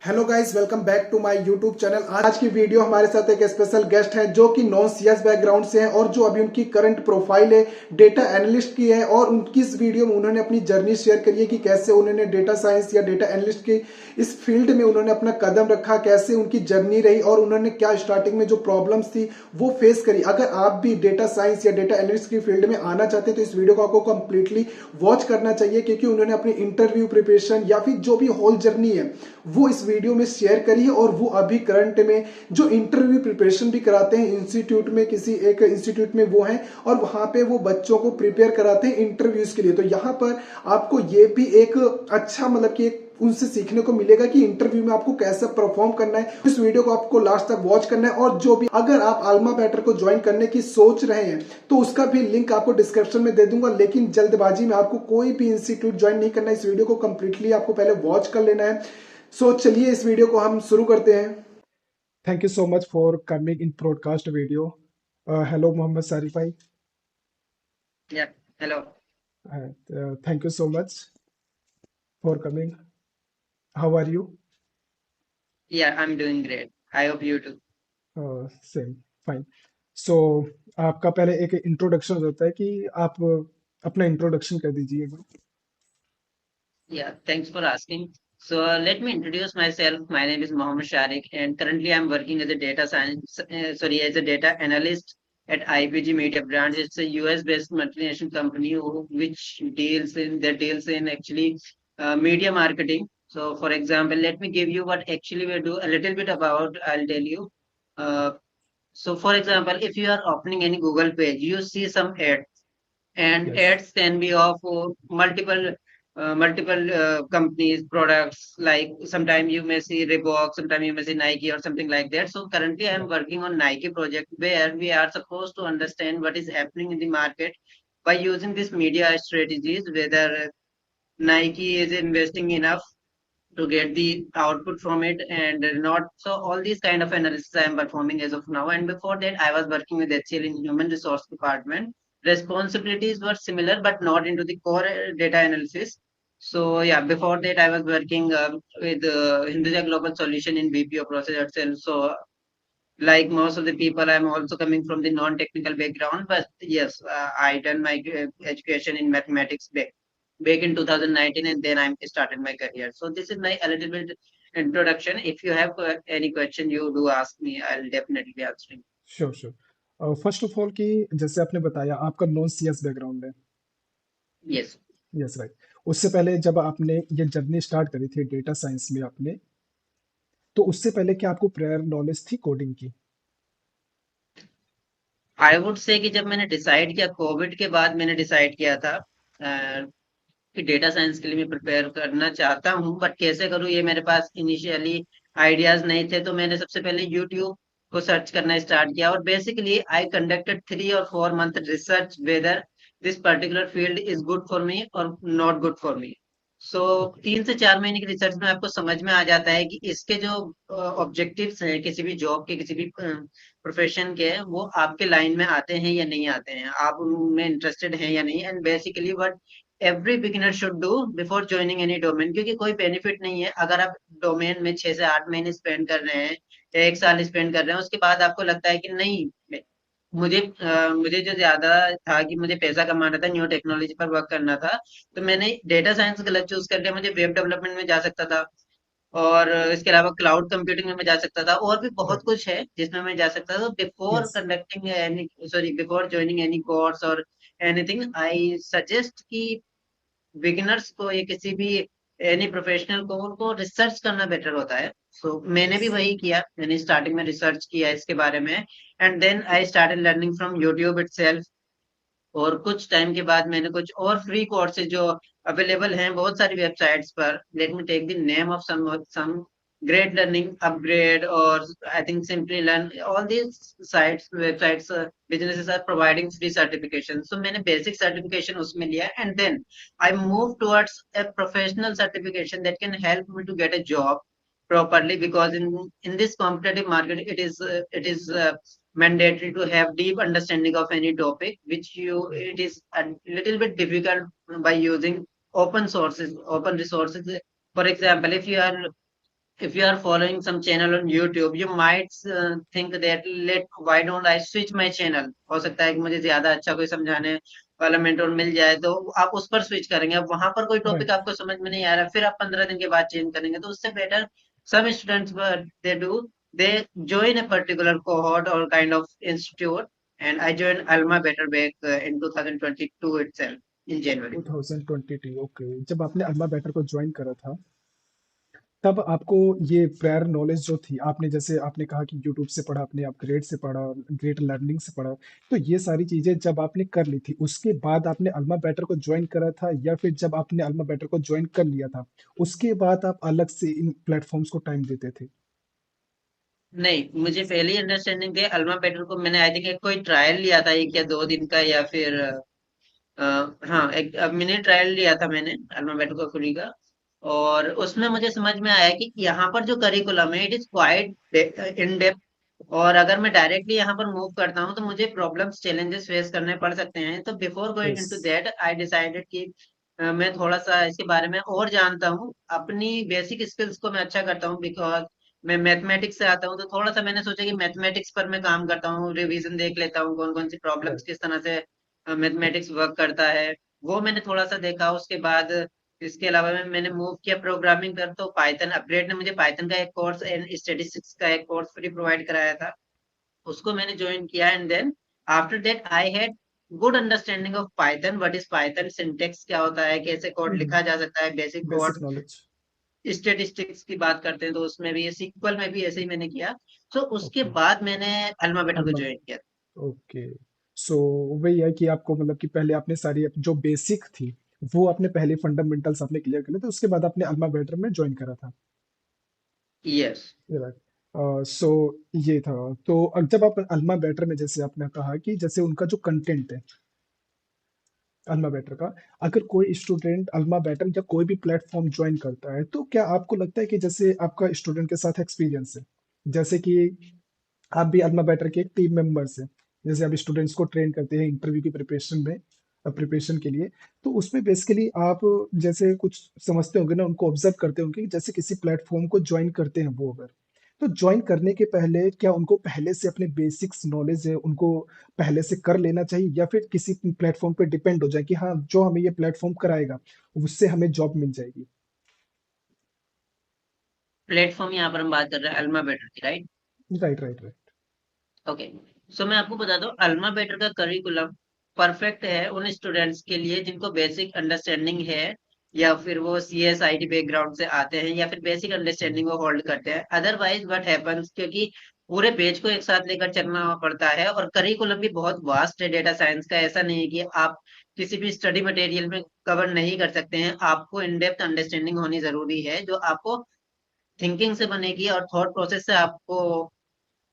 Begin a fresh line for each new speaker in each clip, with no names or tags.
Hello guys, welcome back to my YouTube channel. आज की video हमारे साथ एक स्पेशल गेस्ट है जो कि नॉन सीएस बैकग्राउंड से है और जो अभी उनकी करंट प्रोफाइल है डेटा एनालिस्ट की है। और उनकी इस वीडियो में उन्होंने अपनी जर्नी शेयर करी है कि कैसे उन्होंने डेटा साइंस या डेटा एनालिस्ट की इस फील्ड में उन्होंने अपना कदम रखा, कैसे उनकी जर्नी रही और उन्होंने क्या स्टार्टिंग में जो प्रॉब्लम्स थी वो फेस करी। अगर आप भी डेटा साइंस या डेटा एनालिस्ट की फील्ड में आना चाहते हैं तो इस वीडियो को आपको कंप्लीटली वॉच करना चाहिए, क्योंकि उन्होंने अपनी इंटरव्यू प्रिपरेशन या फिर जो भी होल जर्नी है वो इस वीडियो में शेयर करी है। और वो अभी करंट में जो इंटरव्यू प्रिपरेशन भी कराते हैं इंस्टीट्यूट में, किसी एक इंस्टीट्यूट में वो हैं और वहां पे वो बच्चों को प्रिपेयर कराते हैं इंटरव्यूज के लिए। तो यहाँ पर आपको ये भी एक अच्छा मतलब कि एक उनसे सीखने को मिलेगा कि इंटरव्यू में आपको कैसे परफॉर्म करना है। इस वीडियो को आपको लास्ट तक वॉच करना है। और जो भी अगर आप आल्मा बैटर को ज्वाइन करने की सोच रहे हैं तो उसका भी लिंक आपको डिस्क्रिप्शन में दे दूंगा, लेकिन जल्दबाजी में आपको कोई भी इंस्टीट्यूट ज्वाइन नहीं करना है। इस वीडियो को कंप्लीटली आपको पहले वॉच कर लेना है। सो चलिए इस वीडियो को हम शुरू करते हैं। Thank you so much for coming in broadcast video. Hello Mohammad Sarif भाई।
Yeah, hello.
Thank you so much for coming. How are you?
Yeah, I'm doing great. I hope you too.
Same, fine. So आपका पहले एक introduction होता है कि आप अपना introduction कर दीजिए एक बार।
Yeah, thanks for asking. So let me introduce myself. My name is Mohammed Sharik, and currently I'm working as a as a data analyst at IPG Media Brands. It's a US-based multinational company which deals in actually media marketing. So, for example, let me give you what actually we do a little bit about. I'll tell you. Uh, so, for example, if you are opening any Google page, you see some ads and
Yes.
ads can be of multiple companies products, like sometimes you may see Reebok, sometimes you may see Nike or something like that. So currently I'm
Yeah.
working on Nike project where we are supposed to understand what is happening in the market by using these media strategies, whether Nike is investing enough to get the output from it and not. So all these kind of analysis I am performing as of now. And before that, I was working with HCL in human resource department. Responsibilities were similar, but not into the core data analysis. So yeah, before that, I was working with Hinduja Global Solution in BPO process itself. So like most of the people, I'm also coming from the non-technical background, but yes, I done my education in mathematics back in 2019, and then I started my career. So this is my a little bit introduction. If you have any question, you do ask me. I'll definitely be answering.
Sure sure. First of all कि जैसे आपने बताया आपका non CS background है।
Yes.
Yes, right. उससे पहले जब आपने ये जर्नी स्टार्ट करी थी डेटा साइंस में आपने, तो उससे पहले क्या आपको प्रायर नॉलेज थी कोडिंग की?
आई वुड से कि जब मैंने डिसाइड किया कोविड के बाद, मैंने डिसाइड किया था कि डेटा साइंस के लिए मैं प्रिपेयर करना चाहता हूँ, बट कैसे करूँ ये मेरे पास इनिशियली आइडियाज नहीं थे। तो मैंने सबसे पहले यूट्यूब को सर्च करना स्टार्ट किया और basically I conducted 3 or 4 month research whether this particular field is good for me और not good for me. So
okay.
3 से 4 महीने की रिसर्च में आपको समझ में आ जाता है कि इसके जो ऑब्जेक्टिव्स हैं किसी भी जॉब के, किसी भी प्रोफेशन के, वो आपके लाइन में आते हैं या नहीं आते हैं, आप उनमें इंटरेस्टेड हैं या नहीं। And basically what every beginner should do before joining any domain, क्योंकि कोई बेनिफिट नहीं है अगर आप डोमेन में 6 से 8 महीने स्पेंड कर रहे हैं या 1 साल स्पेंड कर रहे हैं, उसके बाद आपको लगता है कि नहीं, मुझे जो ज्यादा था कि मुझे पैसा कमाना था, न्यू टेक्नोलॉजी पर वर्क करना था, तो मैंने डेटा साइंस गलत चूज कर लिया। मुझे वेब डेवलपमेंट में जा सकता था और इसके अलावा क्लाउड कंप्यूटिंग में मैं जा सकता था, और भी बहुत
राइट।
कुछ है जिसमें मैं जा सकता था। तो before
yes.
Conducting any sorry before joining any course और एनीथिंग, आई सजेस्ट कि बिगिनर्स को या किसी भी एनी प्रोफेशनल को उनको रिसर्च करना बेटर होता है। सो मैंने
यस।
भी वही किया, मैंने स्टार्टिंग में रिसर्च किया इसके बारे में, and then I started learning from YouTube itself. और कुछ टाइम के बाद मैंने कुछ और फ्री कोर्सेज जो अवेलेबल हैं बहुत सारी वेबसाइट्स पर, let me take the name of some Great Learning upGrad और I think Simplilearn, all these sites websites businesses are providing free certification. So मैंने basic certification उसमें लिया, and then I moved towards a professional certification that can help me to get a job properly, because in this competitive market it is mandatory to have deep understanding of any topic, which it is a little bit difficult by using open resources. For example, if you are if you are following some channel on YouTube, you might think that why don't I switch my channel? हो सकता है कि मुझे ज्यादा अच्छा कोई समझाने वाला मेंटोर मिल जाए, तो आप उस पर स्विच करेंगे। अब वहां पर कोई टॉपिक
राइट।
आपको समझ में नहीं आ रहा, फिर आप 15 दिन के बाद चेंज करेंगे, तो उससे better some students they do, they join a particular cohort or kind of institute, and I joined Alma Better back in 2022 itself in January.
2022 okay. जब आपने अल्मा बेटर को ज्वाइन करा था तब आपको ये प्रायर नॉलेज जो थी, आपने जैसे आपने कहा कि यूट्यूब से पढ़ा, आपने अपग्रेड से पढ़ा, ग्रेट लर्निंग से पढ़ा, तो ये सारी चीजें जब आपने कर ली थी उसके बाद आपने अल्मा बेटर को ज्वाइन करा था, या फिर जब आपने अल्मा बेटर को ज्वाइन कर लिया था उसके बाद आप अलग से इन प्लेटफॉर्म्स को टाइम देते थे?
नहीं, मुझे पहले ही अंडरस्टैंडिंग थी। अल्मा बेटर को मैंने आई थिंक एक कोई ट्रायल लिया था, एक या 2 दिन का, या फिर अ, हाँ, एक मिनी ट्रायल लिया था मैंने अल्मा बेटर को फ्री का। और उसमें मुझे समझ में आया कि यहाँ पर जो करिकुलम है, it is quite in depth. और अगर मैं डायरेक्टली यहाँ पर मूव करता हूँ तो मुझे प्रॉब्लम्स चैलेंजेस फेस करने पड़ सकते हैं। तो before going
yes.
Into that I decided कि मैं थोड़ा सा इसके बारे में और जानता हूँ। अपनी बेसिक स्किल्स को मैं अच्छा करता हूँ, बिकॉज मैं मैथमेटिक्स से आता हूँ। तो थोड़ा सा मैंने सोचा कि मैथमेटिक्स पर मैं काम करता हूँ, रिवीजन देख लेता हूँ कौन कौन सी प्रॉब्लम्स
राइट।
किस तरह से मैथमेटिक्स वर्क करता है, वो मैंने थोड़ा सा देखा। उसके बाद इसके अलावा मैंने मूव किया प्रोग्रामिंग कर, तो पाइथन अपग्रेड ने मुझे पाइथन का एक कोर्स एंड स्टेटिस्टिक्स का एक कोर्स फ्री प्रोवाइड कराया था, उसको मैंने ज्वाइन किया। And then after that I had good understanding of Python, what is Python, syntax क्या होता है, कैसे कोड लिखा जा सकता है, basic
basic
code.
Knowledge.
Statistics की बात करते हैं तो उसमें भी, सीक्वल में भी ऐसे ही मैंने किया। तो उसके
ओके।
बाद मैंने अल्मा बेटर को
अल्मा।
ज्वाइन किया।
ओके। सो वही है कि आपको मतलब कि पहले आपने सारी जो बेसिक थी वो आपने पहले फंडामेंटल्स आपने क्लियर कर लिए थे, उसके बाद आपने अल्मा बेटर में ज्वाइन करा था।
यस।
राइट। सो ये था। तो अब जब आप अल्मा बेटर में, जैसे आपने कहा कि जैसे उनका जो कंटेंट है अल्मा बेटर का, अगर कोई स्टूडेंट अल्मा बेटर या कोई भी प्लेटफॉर्म ज्वाइन करता है तो क्या आपको लगता है कि जैसे आपका स्टूडेंट के साथ एक्सपीरियंस है, जैसे कि आप भी अल्मा बेटर के एक टीम मेंबर्स हैं, जैसे आप स्टूडेंट्स को ट्रेन करते हैं इंटरव्यू की प्रिपरेशन में, प्रिपरेशन के लिए, तो उसमें बेसिकली आप जैसे कुछ समझते होंगे ना, उनको ऑब्जर्व करते होंगे कि जैसे किसी प्लेटफॉर्म को ज्वाइन करते हैं वो, अगर तो ज्वाइन करने के पहले क्या उनको पहले से अपने बेसिक्स नॉलेज है उनको पहले से कर लेना चाहिए, या फिर किसी प्लेटफॉर्म पे डिपेंड हो जाए कि हाँ जो हमें ये प्लेटफॉर्म कराएगा उससे हमें जॉब मिल जाएगी?
प्लेटफॉर्म यहाँ पर हम बात कर रहे हैं अल्मा बेटर की, right?
Right, right, right.
Okay. So मैं आपको बताता हूँ, अल्मा बेटर का करिकुलम परफेक्ट है उन स्टूडेंट्स के लिए जिनको बेसिक अंडरस्टैंडिंग है, या फिर वो C S I T background से आते हैं, या फिर बेसिक अंडरस्टैंडिंग वो होल्ड करते हैं। अदरवाइज व्हाट हैपेंस, क्योंकि पूरे पेज को एक साथ लेकर चलना पड़ता है, और करिकुलम भी बहुत वास्ट है डेटा साइंस का। ऐसा नहीं है कि आप किसी भी स्टडी मटेरियल में कवर नहीं कर सकते हैं, आपको इन डेप्थ अंडरस्टैंडिंग होनी जरूरी है, जो आपको थिंकिंग से बनेगी और थॉट प्रोसेस से आपको,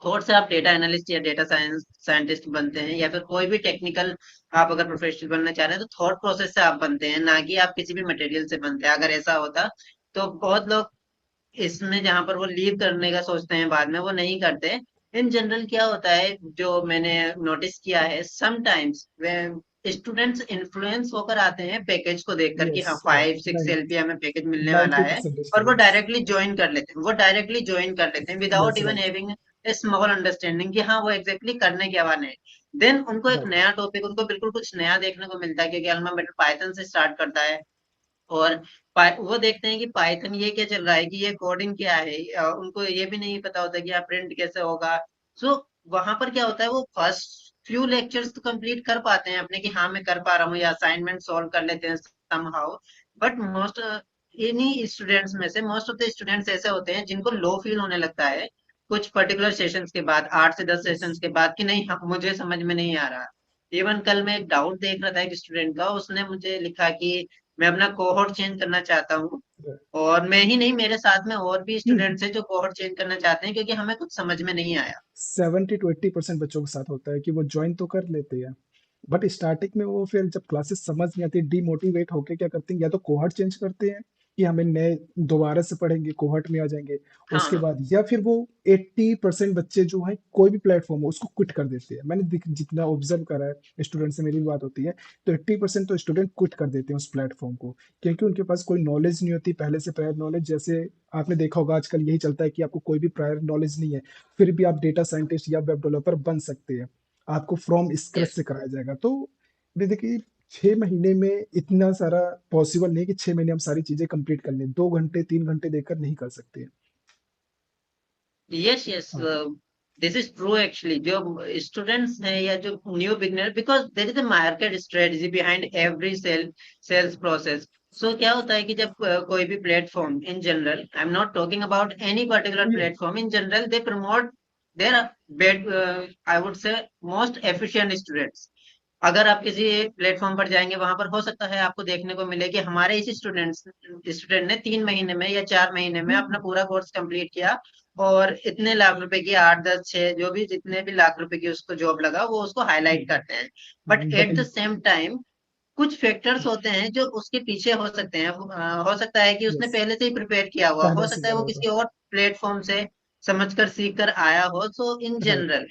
थॉट से आप डेटा एनालिस्ट या डेटा साइंस साइंटिस्ट बनते हैं, या फिर कोई भी टेक्निकल आप अगर प्रोफेशनल बनना चाह रहे हैं, तो थॉट प्रोसेस से आप बनते हैं, ना कि आप किसी भी मटेरियल से बनते हैं। अगर ऐसा होता तो बहुत लोग इसमें जहां पर वो लीव करने का सोचते हैं बाद में, वो नहीं करते। इन जनरल क्या होता है, जो मैंने नोटिस किया है, समटाइम्स स्टूडेंट्स इन्फ्लुएंस होकर आते हैं पैकेज को देखकर कि
यस।
हाँ 5-6
नाइन
एलपी हमें पैकेज मिलने वाला है,
90%
और वो
स्टूडेंट्स।
डायरेक्टली ज्वाइन कर लेते हैं, वो डायरेक्टली ज्वाइन कर लेते हैं without
yes.
Even
right,
having a small understanding कि हाँ वो एग्जैक्टली करने क्या वाले हैं। देन उनको एक
राइट।
नया टॉपिक, उनको बिल्कुल कुछ नया देखने को मिलता है, क्योंकि अल्मा मेटल पाइथन से स्टार्ट करता है। और वो देखते हैं कि पाइथन ये क्या चल रहा है, कि ये कोडिंग क्या है, उनको ये भी नहीं पता होता कि यहाँ प्रिंट कैसे होगा। सो वहां पर क्या होता है, वो फर्स्ट फ्यू लेक्चर्स तो कंप्लीट कर पाते हैं अपने, कि हाँ मैं कर पा रहा हूँ, या असाइनमेंट सॉल्व कर लेते हैं समहाउ। बट मोस्ट इन्हीं स्टूडेंट्स में से मोस्ट ऑफ द स्टूडेंट्स ऐसे होते हैं जिनको लो फील होने लगता है कुछ पर्टिकुलर सेशंस के बाद, 8 से 10
यस।
सेशंस के बाद, कि नहीं हाँ, मुझे समझ में नहीं आ रहा। इवन कल मैं एक डाउट देख रहा था एक स्टूडेंट का, उसने मुझे लिखा कि मैं अपना कोहॉर्ट चेंज करना चाहता हूँ, और मैं ही नहीं, मेरे साथ में और भी स्टूडेंट्स हैं जो कोहॉर्ट चेंज करना चाहते हैं, क्योंकि हमें कुछ समझ में नहीं आया।
70 to 80% बच्चों के साथ होता है कि वो ज्वाइन तो कर लेते हैं, बट स्टार्टिंग में वो फिर जब क्लासेस समझ नहीं आती, डीमोटिवेट होके क्या करते हैं, या तो कोहर्ट चेंज करते हैं कि हमें नए दोबारा से पढ़ेंगे, कोहॉर्ट में आ जाएँगे। उसके
हाँ,
बाद या फिर वो 80% बच्चे जो हैं कोई भी प्लेटफ़ॉर्म हो उसको क्विट कर देते हैं। मैंने दिख जितना ऑब्ज़र्व करा है, स्टूडेंट से मेरी भी बात होती है, तो 80% तो स्टूडेंट क्विट कर देते हैं उस प्लेटफ़ॉर्म को, क्योंकि उनके पास कोई नॉलेज नहीं होती पहले से प्रायर नॉलेज। जैसे आपने देखा होगा आजकल यही चलता है कि आपको कोई भी प्रायर नॉलेज नहीं है, फिर भी आप डेटा साइंटिस्ट या वेब डेवलपर बन सकते हैं। आपको फ्रॉम स्क्रैच
यस।
से कराया जाएगा। तो देखिए 6 महीने में इतना सारा पॉसिबल नहीं है कि 6 महीने हम सारी चीज़ें कंप्लीट कर लें। 2 घंटे, 3 घंटे देकर नहीं कर सकते।
यस, यस,
हाँ,
दिस इज ट्रू एक्चुअली। जो स्टूडेंट्स हैं या जो new beginner, because there is a market strategy behind every sales process. So क्या होता है कि जब कोई भी platform in general, I am not talking about any particular
ये
platform, in general they promote their bed, I would say most efficient students. अगर आप किसी प्लेटफॉर्म पर जाएंगे, वहां पर हो सकता है आपको देखने को मिले कि हमारे इसी स्टूडेंट ने 3 महीने में या 4 महीने में अपना
हुँ,
पूरा कोर्स कंप्लीट किया, और इतने लाख रुपए की, 8, 10, 6, जो भी जितने भी लाख रुपए की उसको जॉब लगा, वो उसको हाईलाइट करते हैं। But
but
at the same time कुछ फैक्टर्स होते हैं जो उसके पीछे हो सकते हैं। हो सकता है कि उसने
यस,
पहले से ही प्रिपेयर किया हुआ,
पहले
हो
से
सकता है
करा
वो
होगा।
किसी और प्लेटफॉर्म से समझकर सीख कर आया हो। सो इन
राइट,
जनरल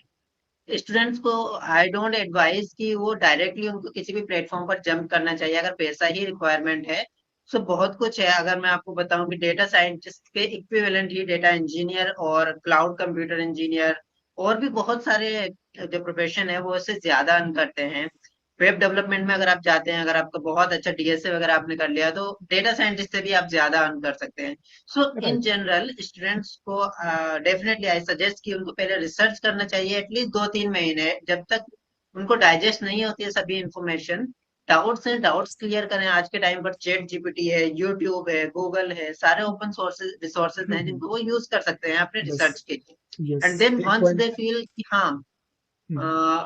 स्टूडेंट्स को आई डोंट एडवाइज कि वो डायरेक्टली उनको किसी भी प्लेटफॉर्म पर जंप करना चाहिए अगर पैसा ही रिक्वायरमेंट है। सो बहुत कुछ है। अगर मैं आपको बताऊं कि डेटा साइंटिस्ट के इक्विवेलेंट ही डेटा इंजीनियर और क्लाउड कंप्यूटर इंजीनियर और भी बहुत सारे जो प्रोफेशन है वो इससे ज्यादा अर्न करते हैं। वेब डेवलपमेंट में अगर आप जाते हैं, अगर आपका बहुत अच्छा डीएसए वगैरह आपने कर लिया, तो डेटा साइंटिस्ट से भी आप ज्यादा अर्न कर सकते हैं। सो इन
राइट।
जनरल स्टूडेंट्स को डेफिनेटली आई सजेस्ट कि उनको पहले रिसर्च करना चाहिए एटलीस्ट 2-3 महीने, जब तक उनको डाइजेस्ट नहीं होती है सभी इंफॉर्मेशन। डाउट्स हैं, डाउट्स क्लियर करें। आज के टाइम पर चैट जीपीटी है, यूट्यूब है, गूगल है, सारे ओपन सोर्सेज रिसोर्सेज
हुँ,
हैं
हुँ।
जिनको वो यूज कर सकते हैं अपने
बस
रिसर्च के लिए।
यस,
एंड देन
एक
वंस दे
पॉइंट।
फील कि हाँ,
हुँ,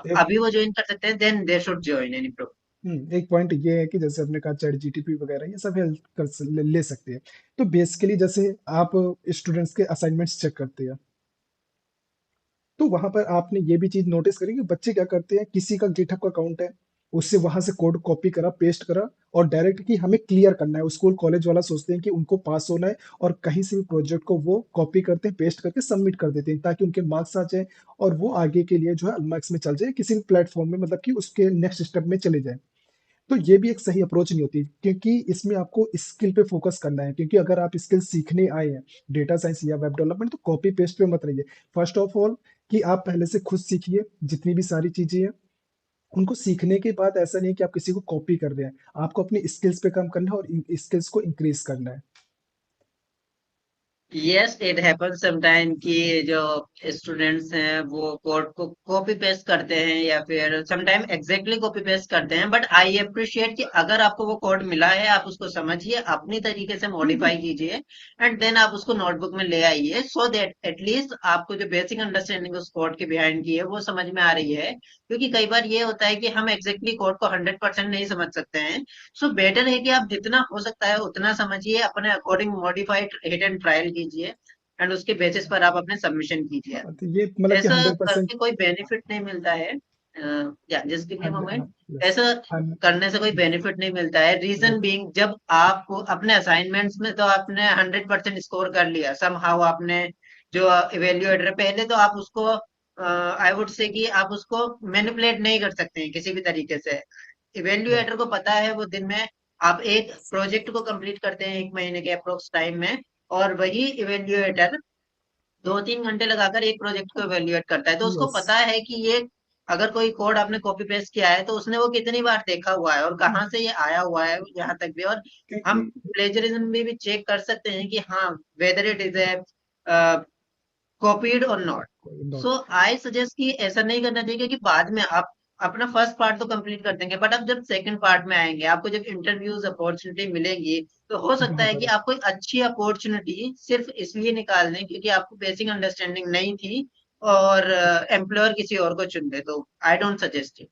एक
अभी वो ज्वाइन कर सकते हैं, then they should join any programme.
एक पॉइंट ये है कि जैसे आपने कहा चैट जीटीपी वगैरह ये सब हेल्प कर ले सकते हैं। तो बेसिकली जैसे आप स्टूडेंट्स के असाइनमेंट्स चेक करते हैं, तो वहां पर आपने ये भी चीज नोटिस करी कि बच्चे क्या करते हैं, किसी का गिटहब का अकाउंट है, उससे वहां से कोड कॉपी करा, पेस्ट करा, और डायरेक्ट कि हमें क्लियर करना है। स्कूल कॉलेज वाला सोचते हैं कि उनको पास होना है, और कहीं से भी प्रोजेक्ट को वो कॉपी करते हैं, पेस्ट करके सबमिट कर देते हैं ताकि उनके मार्क्स आ जाए, और वो आगे के लिए जो है मार्क्स में चल जाए किसी भी प्लेटफॉर्म में, मतलब कि उसके नेक्स्ट स्टेप में चले जाए। तो ये भी एक सही अप्रोच नहीं होती, क्योंकि इसमें आपको स्किल पे फोकस करना है। क्योंकि अगर आप स्किल सीखने आए हैं डेटा साइंस या वेब डेवलपमेंट, तो कॉपी पेस्ट पे मत रहिए। फर्स्ट ऑफ ऑल कि आप पहले से खुद सीखिए जितनी भी सारी चीजें हैं। उनको सीखने के बाद ऐसा नहीं है कि आप किसी को कॉपी कर रहे हैं, आपको अपनी स्किल्स पे काम करना है और स्किल्स को इंक्रीज करना है।
यस, इट हैपन समटाइम कि जो स्टूडेंट्स हैं वो कोड को कॉपी पेस्ट करते हैं या फिर समटाइम एग्जैक्टली कॉपी पेस्ट करते हैं। बट आई अप्रिशिएट कि अगर आपको वो कोड मिला है, आप उसको समझिए, अपनी तरीके से
बिल्कुल।
मॉडिफाई कीजिए, एंड देन आप उसको नोटबुक में ले आइए, सो दैट एटलीस्ट आपको जो बेसिक अंडरस्टैंडिंग उस कोड के बिहाइंड की है वो समझ में आ रही है। क्योंकि कई बार ये होता है कि हम एग्जैक्टली कोड को 100% नहीं समझ सकते हैं। सो बेटर है कि आप जितना हो सकता है उतना समझिए, अपने according modified hit and trial कीजिए, एंड उसके बेसिस पर आप अपने सबमिशन कीजिए।
हाँ, तो ये मतलब कि
ऐसा
100%।
करके कोई बेनिफिट नहीं मिलता है। या just give me a moment.
Yes.
ऐसा करने से कोई बेनिफिट नहीं मिलता है। Reason
right.
बीइंग, जब आप अपने असाइनमेंट्स में तो आपने 100% स्कोर कर लिया, समहाउ आपने जो इवेल्युएटर पहले तो आप उसको आई वुड से कि आप उसको मैनिपुलेट नहीं कर सकते हैं किसी भी तरीके से।
राइट।
इवेल्युएटर को पता है वो दिन में आप एक प्रोजेक्ट को कंप्लीट करते हैं 1 महीने के अप्रोक्स टाइम में, और वही इवेल्युएटर 2-3 घंटे लगाकर एक प्रोजेक्ट को इवेल्युएट करता है। तो उसको
यस।
पता है कि ये अगर कोई कोड आपने कॉपी पेस्ट किया है तो उसने वो कितनी बार देखा हुआ है और कहाँ से ये आया हुआ है यहाँ तक भी। और हम
क्योंकि
प्लेजरिज्म में भी चेक कर सकते हैं कि हाँ, whether it is a copied और not. So
not.
I suggest कि ऐसा नहीं करना चाहिए, क्योंकि बाद में आप अपना फर्स्ट पार्ट तो कंप्लीट कर देंगे, बट अब जब सेकंड पार्ट में आएंगे, आपको जब इंटरव्यूज अपॉर्चुनिटी मिलेंगी, तो हो सकता
वहां
है कि
पर
आप कोई अच्छी अपॉर्चुनिटी सिर्फ इसलिए निकाल लें क्योंकि आपको बेसिक अंडरस्टैंडिंग नहीं थी, और एम्प्लॉयर किसी और को चुन दे। तो आई डोंट सजेस्ट इट।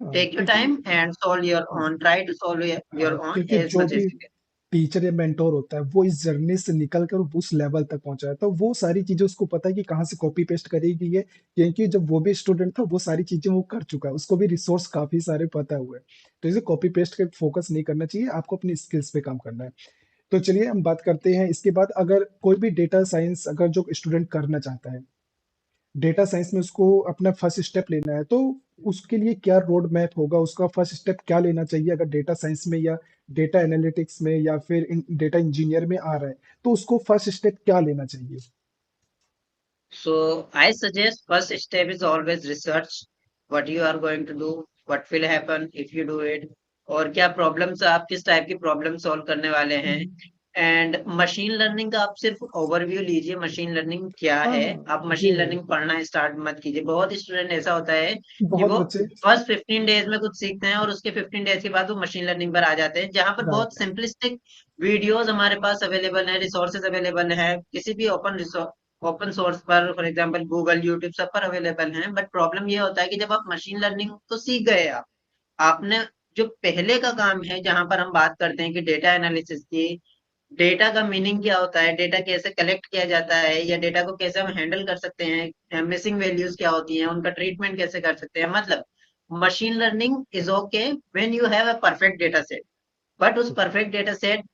हाँ,
टेक योर
क्योंकि
टाइम एंड सॉल्व योर
हाँ,
own, try to solve your
हाँ,
ओन
क्योंकि
एज
जो
मच
भी
एज यू
टीचर या मेंटोर होता है वो इस जर्नी से निकल कर उस लेवल तक पहुंचा है, तो वो सारी चीजें उसको पता है कि कहाँ से कॉपी पेस्ट करेगी ये। क्योंकि जब वो भी स्टूडेंट था वो सारी चीजें वो कर चुका है, उसको भी रिसोर्स काफी सारे पता हुए हैं। तो इसे कॉपी पेस्ट पे फोकस नहीं करना चाहिए, आपको अपनी स्किल्स पे काम करना है। तो चलिए हम बात करते हैं इसके बाद, अगर कोई भी डेटा साइंस अगर जो स्टूडेंट करना चाहता है, डेटा साइंस में उसको अपना फर्स्ट स्टेप लेना है, तो उसके लिए क्या रोड मैप होगा, उसका फर्स्ट स्टेप क्या लेना चाहिए अगर डेटा साइंस में या डेटा एनालिटिक्स में या फिर डेटा इंजीनियर में आ रहा है, तो उसको फर्स्ट स्टेप क्या लेना चाहिए?
So I suggest first step is always research what you are going to do, what will happen if you do it, और क्या प्रॉब्लम्स आप किस टाइप की प्रॉब्लम सॉल्व करने वाले हैं।
हम्म,
एंड मशीन लर्निंग का आप सिर्फ ओवरव्यू लीजिए, मशीन लर्निंग क्या है।
हाँ,
आप
ये
मशीन
है।
लर्निंग पढ़ना स्टार्ट मत कीजिए। बहुत स्टूडेंट ऐसा होता है कि
बहुत
वो
बच्चे।
फर्स्ट 15 डेज में कुछ सीखते हैं और उसके 15 डेज के बाद वो मशीन लर्निंग पर आ जाते हैं, जहां पर बहुत
राइट।
सिंपलिस्टिक वीडियोस हमारे पास अवेलेबल है, रिसोर्सेज अवेलेबल है, किसी भी ओपन सोर्स पर, फॉर एग्जांपल गूगल, यूट्यूब, सब पर अवेलेबल हैं। बट प्रॉब्लम ये होता है कि जब आप मशीन लर्निंग तो सीख गए, आप आपने जो पहले का काम है, जहां पर हम बात करते हैं कि डेटा एनालिसिस की, डेटा का मीनिंग क्या होता है, डेटा कैसे कलेक्ट किया जाता है, या डेटा को कैसे हम हैंडल कर सकते हैं, मिसिंग वैल्यूज क्या होती हैं, उनका ट्रीटमेंट कैसे कर सकते हैं, मतलब machine learning is okay when you have a perfect data set. But उस परफेक्ट डेटा सेट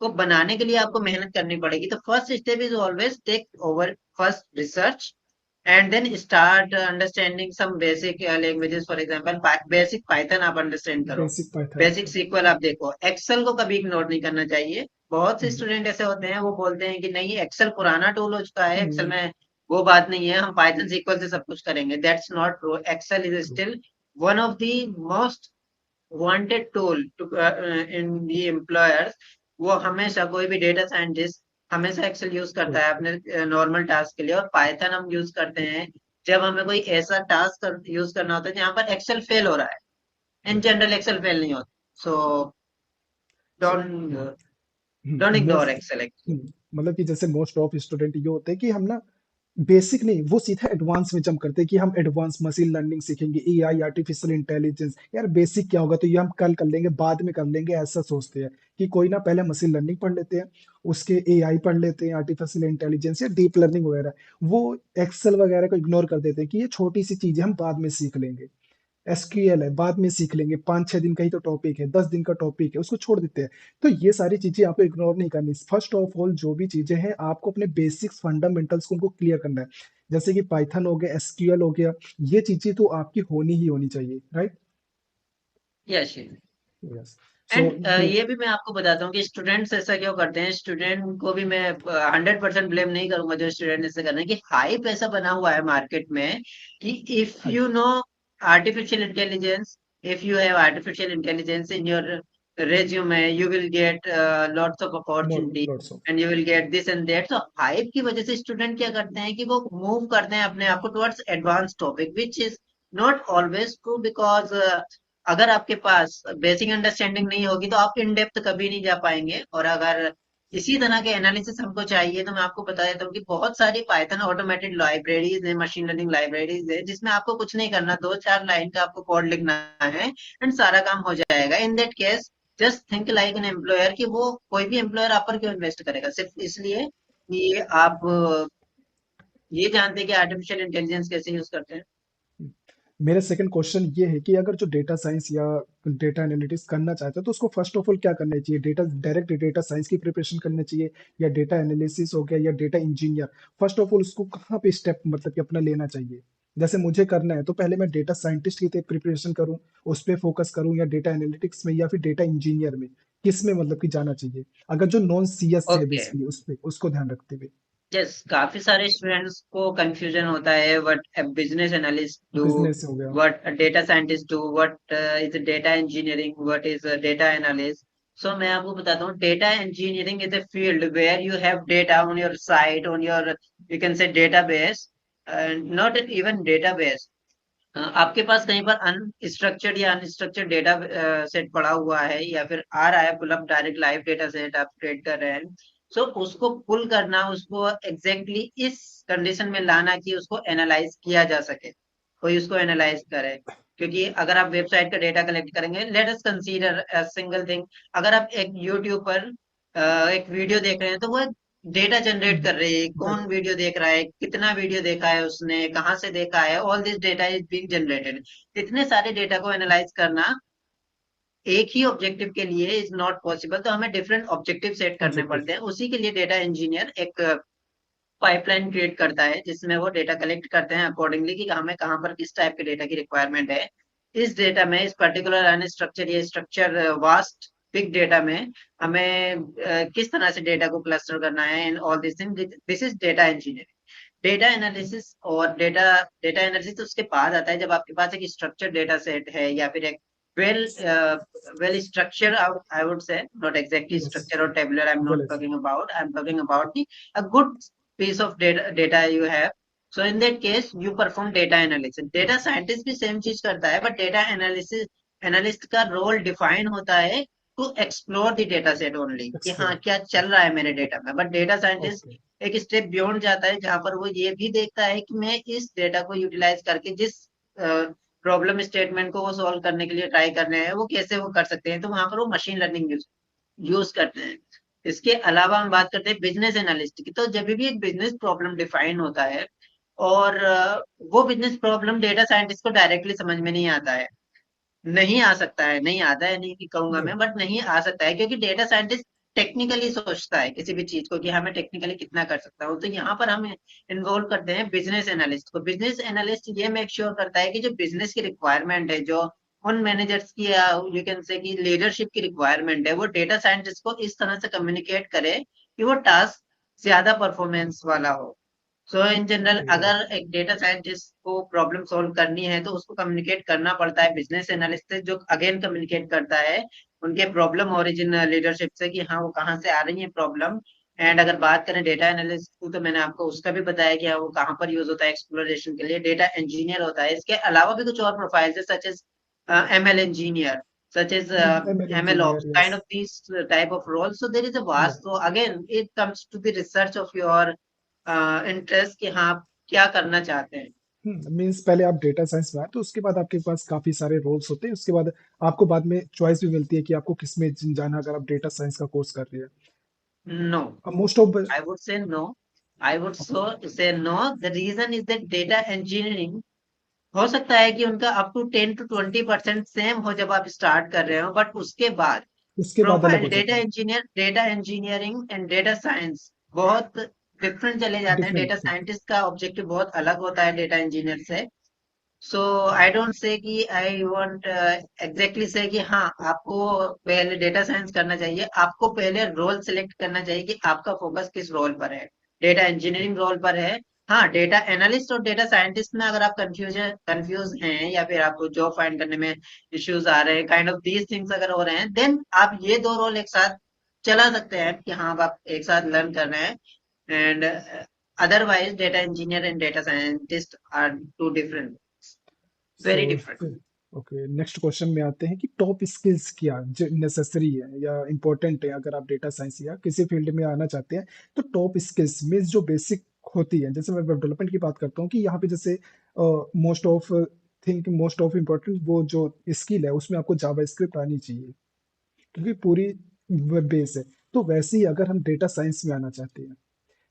को बनाने के लिए आपको मेहनत करनी पड़ेगी। तो first step is always take over first research and then start understanding some basic languages, for example basic Python आप अंडरस्टैंड करो,
बेसिक पाइथन।
बेसिक सीक्वल आप देखो। एक्सेल को कभी इग्नोर नहीं करना चाहिए। बहुत से स्टूडेंट ऐसे होते हैं, वो बोलते हैं कि नहीं एक्सेल पुराना टूल हो चुका है, एक्सेल में वो बात नहीं है, हम पाइथन सीक्वल से सब कुछ करेंगे। That's not true. Excel is still one of the most wanted tool to in the employers. वो हमेशा, कोई भी डेटा साइंटिस्ट हमेशा एक्सेल यूज करता है अपने नॉर्मल टास्क के लिए, और पाइथन हम यूज करते हैं जब हमें कोई ऐसा टास्क यूज करना होता है जहां पर एक्सेल फेल हो रहा है। इन जनरल एक्सेल फेल नहीं होता। So
so
don't don't ignore
most,
Excel.
मतलब कि जैसे मोस्ट ऑफ स्टूडेंट ये होते हैं कि हम ना बेसिक नहीं, वो सीधा एडवांस में जंप करते हैं कि हम एडवांस मशीन लर्निंग सीखेंगे, एआई, आर्टिफिशियल इंटेलिजेंस। यार बेसिक क्या होगा, तो ये हम कल कर लेंगे, बाद में कर लेंगे, ऐसा सोचते हैं कि कोई ना पहले मशीन लर्निंग पढ़ लेते हैं, उसके एआई पढ़ लेते हैं, आर्टिफिशियल इंटेलिजेंस या डीप लर्निंग वगैरह। वो एक्सेल वगैरह को इग्नोर कर देते हैं कि ये छोटी सी चीजें हम बाद में सीख लेंगे। एसक्यूएल है बाद में सीख लेंगे, 5-6 दिन का ही तो टॉपिक है, 10 दिन का टॉपिक है, उसको छोड़ देते हैं। तो ये सारी चीजें आपको इग्नोर नहीं करनी। फर्स्ट ऑफ ऑल जो भी चीजें हैं, आपको अपने बेसिक्स फंडामेंटल्स को उनको क्लियर करना है। जैसे कि पाइथन हो गया, एसक्यूएल हो गया, ये चीजें तो आपकी होनी ही होनी चाहिए, right?
Yes.
Yes. So
and
ये।
ये भी मैं आपको बताता हूँ कि स्टूडेंट्स ऐसा क्यों करते हैं। स्टूडेंट को भी मैं 100% ब्लेम नहीं करूंगा जो स्टूडेंट ऐसा कर रहे हैं, कि हाइप ऐसा बना हुआ है मार्केट में कि if
high.
You know artificial intelligence, if you have artificial intelligence in your resume, you will get lots of
more
opportunity
lots of.
and you will get this and that। So hype की वजह से student क्या करते हैं कि वो move करते हैं अपने आप को towards advance topic, which is not always true. Because अगर आपके पास बेसिक अंडरस्टैंडिंग नहीं होगी तो आप इन डेप्थ कभी नहीं जा पाएंगे। और अगर इसी तरह के एनालिसिस हमको चाहिए, तो मैं आपको बता देता हूँ कि बहुत सारी पाइथन ऑटोमेटेड लाइब्रेरीज है, मशीन लर्निंग लाइब्रेरीज है, जिसमें आपको कुछ नहीं करना, 2-4 लाइन का आपको कोड लिखना है एंड सारा काम हो जाएगा। In that case just think like an employer, कि वो कोई भी एम्प्लॉयर आप पर क्यों इन्वेस्ट करेगा, सिर्फ इसलिए कि आप ये जानते हैं कि आर्टिफिशियल इंटेलिजेंस कैसे यूज करते हैं।
मेरा सेकंड क्वेश्चन ये है कि अगर जो डेटा साइंस या डेटा एनालिटिक्स करना चाहता है, तो उसको फर्स्ट ऑफ ऑल क्या करना चाहिए? डेटा डायरेक्ट डेटा साइंस की प्रिपरेशन करना चाहिए, या डेटा एनालिसिस हो गया, या data engineer? First of all उसको कहाँ पे स्टेप मतलब कि अपना लेना चाहिए? जैसे मुझे करना है, तो पहले मैं डेटा साइंटिस्ट की प्रिपरेशन करूँ, उस पर फोकस करूँ, या डेटा एनालिटिक्स में, या फिर डेटा इंजीनियर में? किस में मतलब कि जाना चाहिए, अगर जो नॉन सीएस है
ओके।
बेसिकली, उस पे उसको ध्यान रखते हुए?
यस, काफी सारे स्टूडेंट्स को कंफ्यूजन होता है, what business analyst do,
business हो गया।
What data scientist do, what is data engineering, what is data analyst. So मैं आपको बताता हूँ, data engineering is a field where you have data on your site, on your, you can say, database, not even database। आपके पास कहीं पर unstructured या unstructured data set पड़ा हुआ है, या फिर आ रहा है pull up direct live data set आप क्रिएट कर रहे हैं। सो उसको पुल करना, उसको एग्जैक्टली इस कंडीशन में लाना कि उसको एनालाइज किया जा सके, कोई उसको एनालाइज करे। क्योंकि अगर आप वेबसाइट का डेटा कलेक्ट करेंगे, let us consider a single thing, अगर आप एक यूट्यूब पर एक वीडियो देख रहे हैं, तो वो डेटा जनरेट कर रही है, कौन वीडियो देख रहा है, कितना वीडियो देखा है उसने, कहाँ से देखा है, all this data is being generated. इतने सारे डेटा को एनालाइज करना एक ही ऑब्जेक्टिव के लिए इज नॉट पॉसिबल, तो हमें डिफरेंट ऑब्जेक्टिव सेट करने
ऑब्जेक्टिव।
पड़ते हैं। उसी के लिए डेटा इंजीनियर एक पाइपलाइन क्रिएट करता है जिसमें वो डेटा कलेक्ट करते हैं अकॉर्डिंगली कि हमें कहाँ पर किस टाइप के डेटा की रिक्वायरमेंट है। इस डेटा में, इस पर्टिकुलर अनस्ट्रक्चर या स्ट्रक्चर वास्ट बिग डेटा में हमें किस तरह से डेटा को क्लस्टर करना है and all this thing, this is data engineering. Data analysis और डेटा डेटा एनालिसिस उसके बाद आता है जब आपके पास एक स्ट्रक्चर डेटा सेट है या फिर एक well well structure, I would say, not exactly
yes.
Structure और tabular, I am
well
not talking about, I am talking about a good piece of data you have. So in that case you perform data analysis. Data scientist भी same चीज करता है, but data analysis analyst का role define होता है to explore the data set only, कि हाँ
explore.
क्या चल रहा है मेरे डेटा में। But data scientist
okay.
एक स्टेप बियॉन्ड जाता है जहां पर वो ये भी देखता है कि मैं इस डेटा को यूटिलाइज करके जिस प्रॉब्लम स्टेटमेंट को वो सॉल्व करने के लिए ट्राई कर रहे हैं वो कैसे वो कर सकते हैं, तो वहां पर वो मशीन लर्निंग यूज करते हैं। इसके अलावा हम बात करते हैं बिजनेस एनालिस्ट की, तो जब भी एक बिजनेस प्रॉब्लम डिफाइन होता है और वो बिजनेस प्रॉब्लम डेटा साइंटिस्ट को डायरेक्टली समझ में नहीं आता है, नहीं आ सकता है, नहीं आता है नहीं कि कहूंगा
नहीं।
मैं, बट नहीं आ सकता है क्योंकि डेटा साइंटिस्ट टेक्निकली सोचता है किसी भी चीज को कि हाँ मैं टेक्निकली कितना कर सकता हूँ। तो यहाँ पर हम इन्वॉल्व करते हैं बिजनेस एनालिस्ट को। बिजनेस एनालिस्ट ये मेक श्योर करता है कि जो बिजनेस की रिक्वायरमेंट है, जो उन मैनेजर्स की या यू कैन से की लीडरशिप की रिक्वायरमेंट है, वो डेटा साइंटिस्ट को इस तरह से कम्युनिकेट करे कि वो टास्क ज्यादा परफॉर्मेंस वाला हो। सो इन जनरल
ओके।
अगर एक डेटा साइंटिस्ट को प्रॉब्लम सॉल्व करनी है तो उसको कम्युनिकेट करना पड़ता है बिजनेस एनालिस्ट से, जो अगेन कम्युनिकेट करता है उनके प्रॉब्लम ओरिजिन लीडरशिप से कि हाँ वो कहाँ से आ रही है प्रॉब्लम। एंड अगर बात करें डेटा एनालिस्ट की, तो मैंने आपको उसका भी बताया कि हाँ वो कहाँ पर यूज होता है एक्सप्लोरेशन के लिए, डेटा इंजीनियर होता है। इसके अलावा भी कुछ और प्रोफाइल है such as ML engineer, such as
ML
ML ops,
engineer. Yes.
kind of these type of roles. So there is a vast. So again, it comes to the research of your interest कि हाँ आप क्या करना चाहते हैं।
Means पहले आप data science में आए तो उसके बाद आपके पास काफी सारे रोल्स होते हैं, उसके बाद आपको बाद में चॉइस भी मिलती है कि आपको किस में जाना है अगर आप डेटा साइंस का कोर्स कर रहे हैं।
No,
most of.
I would say no, I would so say no. The reason is that data engineering हो सकता है कि उनका अप टू 10 to 20% सेम हो जब आप स्टार्ट कर रहे हो, बट उसके बाद
उसके बाद अलग
प्रोफाइल
हो जाता
डेटा
है।
Engineer, data engineering and data science बहुत डिफरेंट चले जाते हैं। Data
different.
साइंटिस्ट का ऑब्जेक्टिव बहुत अलग होता है डेटा इंजीनियर से। सो आई डोंट से कि आई वांट एग्जैक्टली से कि हाँ आपको पहले डेटा साइंस करना चाहिए, आपको पहले रोल सिलेक्ट करना चाहिए कि आपका फोकस किस रोल पर है। डेटा इंजीनियरिंग रोल पर है, हाँ डेटा एनालिस्ट और डेटा साइंटिस्ट में अगर आप कंफ्यूज हैं या फिर आपको जॉब फाइंड करने में इश्यूज आ रहे हैं, काइंड ऑफ दीज थिंग्स अगर हो रहे हैं, देन आप ये दो रोल एक साथ चला सकते हैं कि हाँ अब आप एक साथ लर्न कर रहे हैं। And otherwise data engineer and data scientist are two different,
so
very different.
Okay, next question में आते हैं कि टॉप स्किल्स क्या जो नेसेसरी है या इम्पोर्टेंट है अगर आप डेटा साइंस या किसी फील्ड में आना चाहते हैं। तो टॉप स्किल्स मीन्स जो बेसिक होती है, जैसे मैं वेब डेवलपमेंट की बात करता हूँ कि यहाँ पे जैसे मोस्ट ऑफ इम्पोर्टेंट वो जो स्किल है उसमें आपको जावास्क्रिप्ट आनी चाहिए क्योंकि पूरी वेब बेस है। तो वैसे ही अगर हम डेटा साइंस में आना चाहते हैं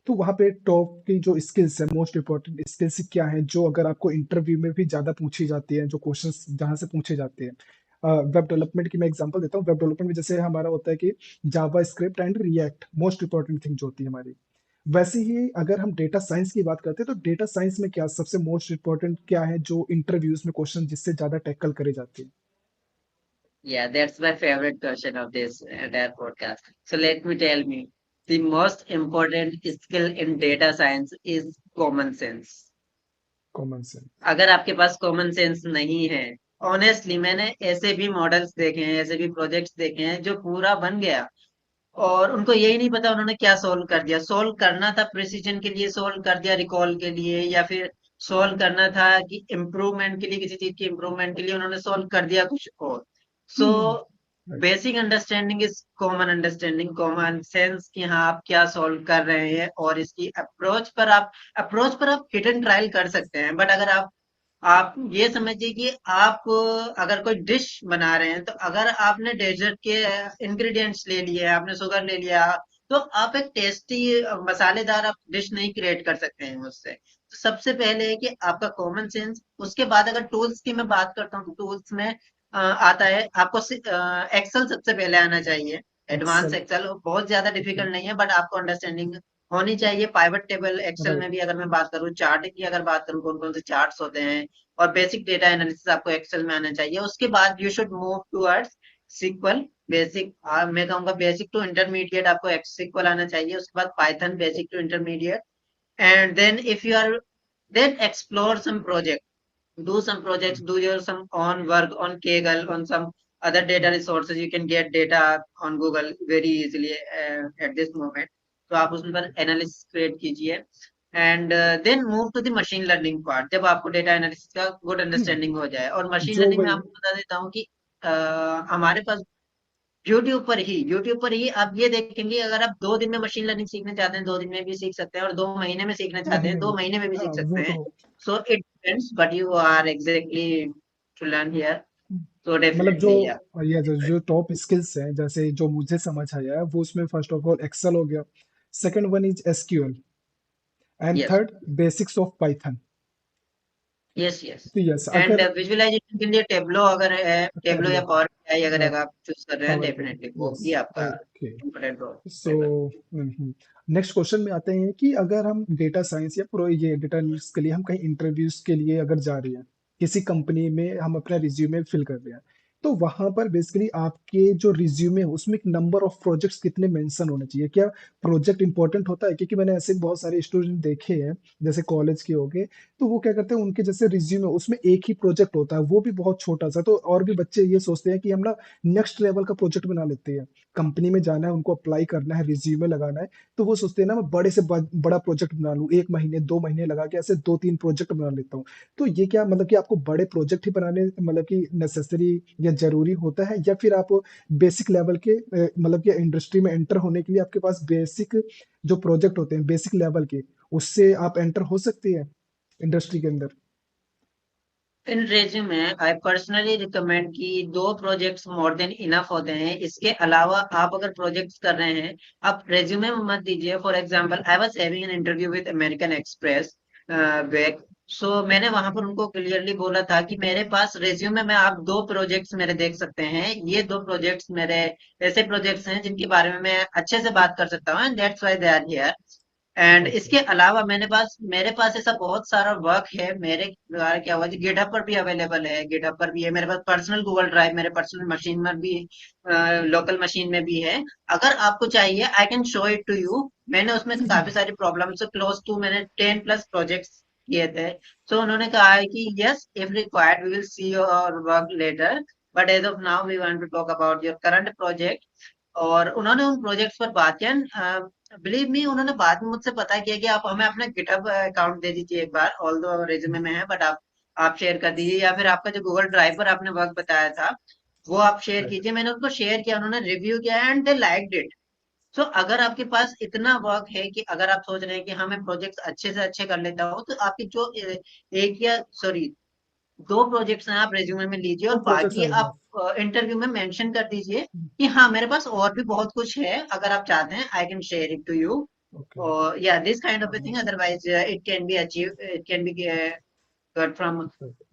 तो वहाँ पे टॉप की जो स्किल्स है, मोस्ट इंपॉर्टेंट स्किल्स क्या हैं जो अगर आपको इंटरव्यू में भी ज्यादा पूछी जाती है, जो क्वेश्चंस जहाँ से पूछे जाते हैं। वेब डेवलपमेंट की मैं एग्जांपल देता हूँ। वेब डेवलपमेंट में जैसे हमारा होता है कि JavaScript and React most important thing जो होती है हमारी। वैसे ही अगर हम डेटा साइंस की बात करते हैं तो डेटा साइंस में क्या सबसे मोस्ट इंपॉर्टेंट क्या है जो इंटरव्यूज में क्वेश्चन जिससे ज्यादा टैकल करे जाते हैं।
Yeah, that's my favorite question of this entire podcast. So let me tell me, the most important skill in data science is common sense.
Common sense.
अगर आपके पास कॉमन सेंस नहीं है, ऑनेस्टली मैंने ऐसे भी मॉडल्स देखे हैं, ऐसे भी प्रोजेक्ट्स देखे हैं जो पूरा बन गया और उनको यही नहीं पता उन्होंने क्या सोल्व कर दिया। सोल्व करना था प्रिसीजन के लिए, सोल्व कर दिया रिकॉल के लिए, या फिर सोल्व करना था कि इम्प्रूवमेंट के लिए, किसी चीज की इम्प्रूवमेंट के लिए, उन्होंने सोल्व कर दिया कुछ और। So
right.
Basic understanding is common understanding, common sense कि हाँ आप क्या सोल्व कर रहे हैं और इसकी अप्रोच पर आप हिट एंड ट्रायल कर सकते हैं। बट अगर आप ये समझिए कि आप अगर कोई डिश बना रहे हैं, तो अगर आपने डेजर्ट के इंग्रेडिएंट्स ले लिए, आपने शुगर ले लिया, तो आप एक टेस्टी मसालेदार आप डिश नहीं क्रिएट कर सकते हैं उससे। तो सबसे पहले है कि आपका कॉमन सेंस। उसके बाद अगर टूल्स की मैं बात करता हूँ तो टूल्स में आता है आपको। एक्सेल सबसे पहले आना चाहिए। Advance
Excel.
एक्सेल बहुत ज्यादा
ओके।
डिफिकल्ट नहीं है, बट आपको अंडरस्टैंडिंग होनी चाहिए। पाइवट टेबल एक्सेल में
राइट।
भी अगर मैं बात करूँ, चार्ट की अगर बात करूँ, कौन कौन से चार्ट्स होते हैं, और बेसिक डेटा एनालिसिस आपको एक्सेल में आना चाहिए। उसके बाद you should move towards SQL. Basic, मैं कहूँगा बेसिक टू इंटरमीडिएट आपको सीक्वल आना चाहिए। उसके बाद Python basic to intermediate. And then if you are, then explore some project, do some projects, do your some on work on Kaggle, on some other data resources. You can get data on Google very easily at this moment. तो आप उसमें पर analysis create कीजिए। And then move to the machine learning part, जब आपको data analysis का good understanding हो जाए। और मशीन
जो
लर्निंग में
वही।
आपको बता देता हूँ कि हमारे पास यूट्यूब पर ही आप ये देखेंगे, अगर आप 2 दिन में मशीन लर्निंग सीखना चाहते हैं, 2 दिन में भी सीख सकते हैं, और 2 महीने में सीखना चाहते हैं,
महीने
दो
में।
महीने में भी
हाँ,
सीख
वो
सकते हैं।
तो।
So it depends but you are exactly to learn here. So
मतलब जो
डेफिनेटली या
ये जो टॉप स्किल्स हैं, जैसे जो मुझे समझ आया है वो, उसमें फर्स्ट ऑफ ऑल एक्सेल हो गया, second one is SQL, and
yes,
third basics of Python.
Yes, yes.
तो यस,
एंड
अगर
विजुअलाइजेशन के लिए टेब्लो अगर है, टेब्लो या
टैबलो,
पावर बीआई अगर आप चूज कर रहे हैं,
पावर पॉइंट,
डेफिनेटली वो
यस।
भी आपका
okay.
Important role
so
play कर।
नेक्स्ट क्वेश्चन में आते हैं कि अगर हम डेटा साइंस या प्रो ये डेटा एनालिस्ट के लिए हम कहीं इंटरव्यूज के लिए अगर जा रहे हैं, किसी कंपनी में हम अपना रिज्यूमे फिल कर रहे हैं, तो वहां पर बेसिकली आपके जो रिज्यूमे है उसमें एक नंबर ऑफ प्रोजेक्ट्स कितने मेंशन होने चाहिए? क्या प्रोजेक्ट इंपॉर्टेंट होता है? क्योंकि मैंने ऐसे बहुत सारे स्टूडेंट देखे हैं, जैसे कॉलेज के हो गए, तो वो क्या करते हैं, उनके जैसे रिज्यूमे उसमें एक ही प्रोजेक्ट होता है, वो भी बहुत छोटा सा। तो और भी बच्चे ये सोचते हैं कि हम ना नेक्स्ट लेवल का प्रोजेक्ट बना लेते हैं, कंपनी में जाना है, उनको अप्लाई करना है, रिज्यूमे लगाना है, तो वो सोचते हैं ना मैं बड़े से बड़ा प्रोजेक्ट बना लूं, 1 महीने 2 महीने लगा के ऐसे 2-3 प्रोजेक्ट बना लेता हूँ। तो ये क्या मतलब कि आपको बड़े प्रोजेक्ट ही बनाने मतलब कि नेसेसरी या जरूरी होता है, या फिर आप बेसिक लेवल के मतलब कि इंडस्ट्री में एंटर होने के लिए आपके पास बेसिक जो प्रोजेक्ट होते हैं बेसिक लेवल के, उससे आप एंटर हो सकते हैं इंडस्ट्री के अंदर?
इन रेज्यूमे आई पर्सनली रिकमेंड कि 2 प्रोजेक्ट्स मोर देन इनफ होते हैं। इसके अलावा आप अगर प्रोजेक्ट्स कर रहे हैं, आप रेज्यूमे में मत दीजिए। For example, I was having an interview with American Express back. So मैंने वहां पर उनको क्लियरली बोला था कि मेरे पास रेज्यूमे में आप 2 प्रोजेक्ट्स मेरे देख सकते हैं। ये 2 प्रोजेक्ट्स मेरे ऐसे प्रोजेक्ट्स हैं जिनके बारे में मैं अच्छे से बात कर सकता हूँ, and that's why they are here. And
okay.
इसके अलावा मेरे पास ऐसा बहुत सारा वर्क है मेरे द्वारा, क्या हुआ, गिटहब पर भी अवेलेबल है, गिटहब पर भी है मेरे पास पर्सनल गूगल ड्राइव, मेरे पर्सनल मशीन में भी, लोकल मशीन में भी है। अगर आपको चाहिए I can show it to you. मैंने उसमें से काफी सारी प्रॉब्लम से क्लोज टू मैंने 10+ प्रोजेक्ट्स किए थे। सो उन्होंने कहा है कि yes, if required we will see your work letter, but as of now we want to talk about your current project. और उन्होंने उन प्रोजेक्ट्स पर बात किया। बिलीव मी, उन्होंने बाद में मुझसे पता किया कि आप हमें अपना गिटहब अकाउंट दे दीजिए एक बार, ऑल दो रेज्यूमे में है, बट आप शेयर कर दीजिए, या फिर आपका जो गूगल ड्राइव पर आपने वर्क बताया था वो आप शेयर
राइट।
कीजिए। मैंने उनको शेयर किया, उन्होंने रिव्यू किया एंड दे लाइक्ड इट। सो अगर आपके पास इतना वर्क है कि अगर आप सोच रहे हैं कि हाँ मैं प्रोजेक्ट्स अच्छे से अच्छे कर लेता हूँ, तो आपकी जो एक या सॉरी 2 प्रोजेक्ट्स हैं आप रेज्यूमे में लीजिए,
तो
और
प्रोजेक्ट्स
बाकी
आर
आप
इनफ।
इंटरव्यू में मेंशन कर दीजिए कि हाँ मेरे पास और भी बहुत कुछ है, अगर आप चाहते हैं I can share it to you.
Okay.
और या this kind of a thing, otherwise it can be achieved, it can be got from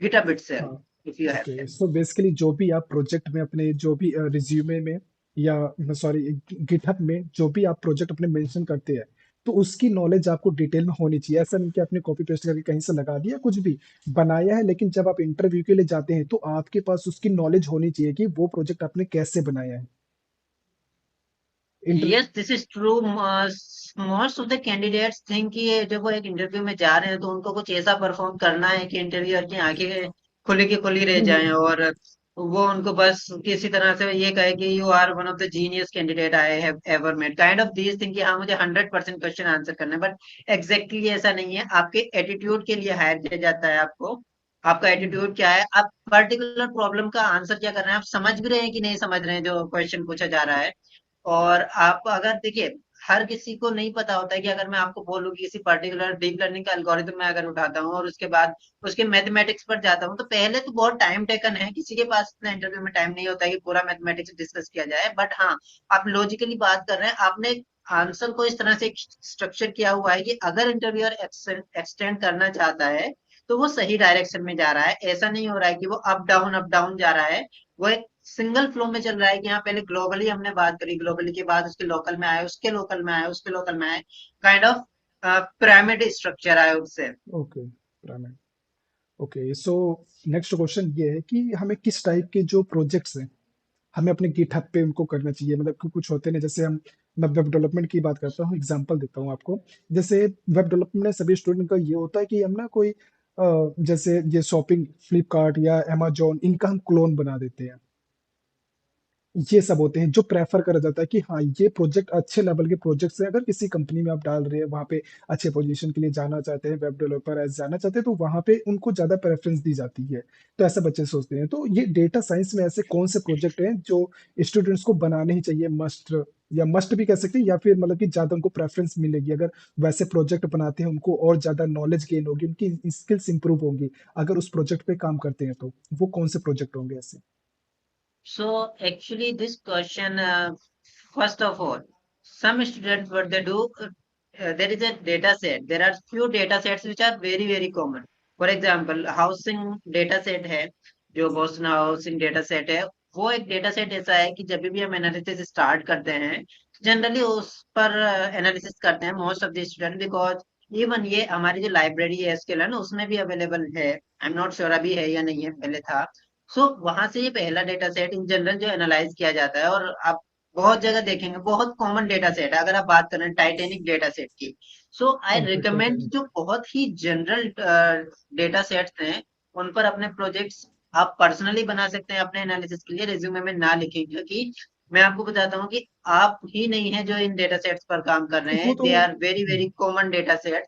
GitHub itself
हाँ।
if you have
okay,
that.
So basically जो भी आप project में अपने जो भी रिज्यूमे में या सॉरी गिटहब में जो भी आप प्रोजेक्ट अपने मेंशन करते हैं, तो उसकी नॉलेज आपको डिटेल में होनी चाहिए। ऐसा नहीं कि आपने कॉपी पेस्ट करके कहीं से लगा दिया, कुछ भी बनाया है, लेकिन जब आप इंटरव्यू के लिए जाते हैं तो आपके पास उसकी नॉलेज होनी चाहिए कि वो प्रोजेक्ट आपने कैसे बनाया है। Inter
Yes, this is true. Most of the candidates think कि ये जब वो एक इंटरव्यू में जा रहे हैं तो उनको कुछ ऐसा परफॉर्म करना है कि इंटरव्यूअर की आंखें खुली की खुली रह जाएं, और वो उनको बस किसी तरह से ये कहे कि you are one of the genius candidate I have ever met, kind of these thing, कि हाँ मुझे 100% क्वेश्चन आंसर करना है। बट एग्जैक्टली ऐसा नहीं है। आपके एटीट्यूड के लिए हायर किया जाता है आपको। आपका एटीट्यूड क्या है, आप पर्टिकुलर प्रॉब्लम का आंसर क्या कर रहे हैं, आप समझ भी रहे हैं कि नहीं समझ रहे हैं जो क्वेश्चन पूछा जा रहा है। और आप अगर देखिए, हर किसी को नहीं पता होता है कि अगर मैं आपको बोलूँ कि किसी पर्टिकुलर डीप लर्निंग का एल्गोरिथम मैं अगर उठाता हूँ और उसके बाद उसके मैथमेटिक्स पर जाता हूँ, तो पहले तो बहुत टाइम टेकन है, किसी के पास इतना इंटरव्यू में टाइम नहीं होता है कि पूरा मैथमेटिक्स डिस्कस किया जाए। बट हाँ, आप लॉजिकली बात कर रहे हैं, आपने आंसर को इस तरह से स्ट्रक्चर किया हुआ है कि अगर इंटरव्यूअर एक्सटेंड करना चाहता है तो वो सही डायरेक्शन में जा रहा है। ऐसा नहीं हो रहा है कि वो अप डाउन जा रहा है। वो एक सिंगल फ्लो में चल रहा है कि यहाँ पहले ग्लोबली हमने बात करी, ग्लोबली के बाद उसके लोकल में आए, उसके लोकल में आए, उसके लोकल में आए, काइंड ऑफ पिरामिड स्ट्रक्चर आया उससे।
Okay, pyramid. Okay, so next question ये है कि हमें किस टाइप के जो प्रोजेक्ट्स हैं हमें अपने गिटहब पे उनको करना चाहिए, मतलब कि कुछ होते हैं ना, जैसे हम, मैं वेब डेवलपमेंट की बात करता हूँ, एग्जांपल देता हूँ आपको। जैसे वेब डेवलपमेंट में सभी स्टूडेंट का ये होता है कि हम ना कोई जैसे ये शॉपिंग फ्लिपकार्ट या अमेजोन, इनका हम क्लोन बना देते हैं। ये सब होते हैं जो प्रेफर करा जाता है कि हाँ, ये प्रोजेक्ट अच्छे लेवल के प्रोजेक्ट्स हैं, अगर किसी कंपनी में आप डाल रहे हैं, वहाँ पे अच्छे पोजीशन के लिए जाना चाहते हैं, वेब डेवलपर एज जाना चाहते हैं, तो वहाँ पे उनको ज्यादा प्रेफरेंस दी जाती है। तो ऐसा बच्चे सोचते हैं। तो ये डेटा साइंस में ऐसे कौन से प्रोजेक्ट हैं जो स्टूडेंट्स को बनाने ही चाहिए, मस्ट, या मस्ट भी कह सकते हैं, या फिर मतलब कि ज्यादा उनको प्रेफरेंस मिलेगी अगर वैसे प्रोजेक्ट बनाते हैं, उनको और ज्यादा नॉलेज गेन होगी, उनकी स्किल्स इंप्रूव होंगी अगर उस प्रोजेक्ट पे काम करते हैं, तो वो कौन से प्रोजेक्ट होंगे ऐसे?
So actually, this question, first of all, some students what they do, there is a data set. There are few data sets which are very very common. For example, housing data set है, जो Boston housing data set है, वो एक data set ऐसा है कि जब भी हम एनालिसिस स्टार्ट करते हैं, जनरली उस पर एनालिसिस करते हैं most of the student, because even ये हमारी जो लाइब्रेरी है एसक्यूएल है ना, उसमें भी अवेलेबल है। आई एम नॉट श्योर अभी है या नहीं है, पहले था। सो वहां से ये पहला डेटा सेट इन जनरल जो एनालाइज किया जाता है, और आप बहुत जगह देखेंगे बहुत कॉमन डेटा सेट है। अगर आप बात करें टाइटेनिक डेटा सेट की, सो आई
ओके,
रिकमेंड
टाइटैनिक।
जो बहुत ही जनरल डेटा सेट्स हैं, उन पर अपने प्रोजेक्ट्स आप पर्सनली बना सकते हैं अपने एनालिसिस के लिए, रिज्यूमे में ना लिखें, क्योंकि मैं आपको बताता हूँ कि आप ही नहीं है जो इन डेटा सेट्स पर काम कर रहे
वो
हैं,
तो
they are very very common data set.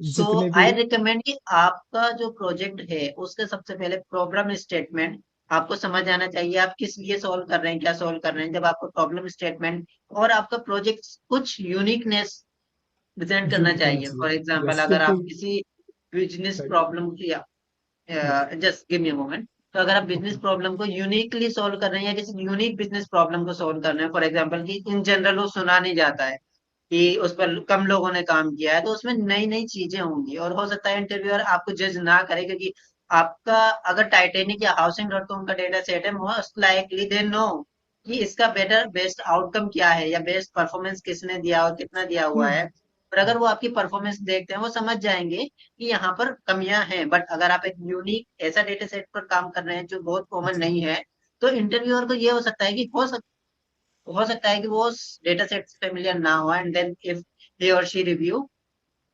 So
जितने भी।
आई रिकमेंड कि आपका जो प्रोजेक्ट है उसके सबसे पहले प्रॉब्लम स्टेटमेंट आपको समझ आना चाहिए, आप किस लिए सॉल्व कर रहे हैं, क्या सॉल्व कर रहे हैं। जब आपको प्रॉब्लम स्टेटमेंट और आपका प्रोजेक्ट कुछ यूनिकनेस प्रेजेंट करना
यूनिक होना
चाहिए, फॉर
चाहिए,
एग्जांपल
यस,
अगर
क्योंकि
आप किसी बिजनेस
राइट।
प्रॉब्लम या
yes.
Just give me a moment, तो अगर आप बिजनेस
ओके।
प्रॉब्लम को यूनिकली सॉल्व कर रहे हैं या किसी यूनिक बिजनेस प्रॉब्लम को सॉल्व कर रहे हैं, फॉर एग्जांपल कि इन जनरल वो सुना नहीं जाता है कि उस पर कम लोगों ने काम किया है, तो उसमें नई नई चीजें होंगी, और हो सकता है इंटरव्यूअर आपको जज ना करे, क्योंकि आपका अगर टाइटेनिक या हाउसिंग डॉट कॉम का डेटा सेट है, मोस्ट लाइकली दे नो कि इसका बेटर बेस्ट आउटकम क्या है, या बेस्ट परफॉर्मेंस किसने दिया और कितना दिया हुआ है। और अगर वो आपकी परफॉर्मेंस देखते हैं, वो समझ जाएंगे कि यहाँ पर कमियां हैं। बट अगर आप एक यूनिक ऐसा डेटा सेट पर काम कर रहे हैं जो बहुत कॉमन
अच्छा।
नहीं है, तो इंटरव्यूअर को ये हो सकता है कि हो सकता है कि वो उस डेटा सेट से फेमिलियर ना हो, and then if he or she review,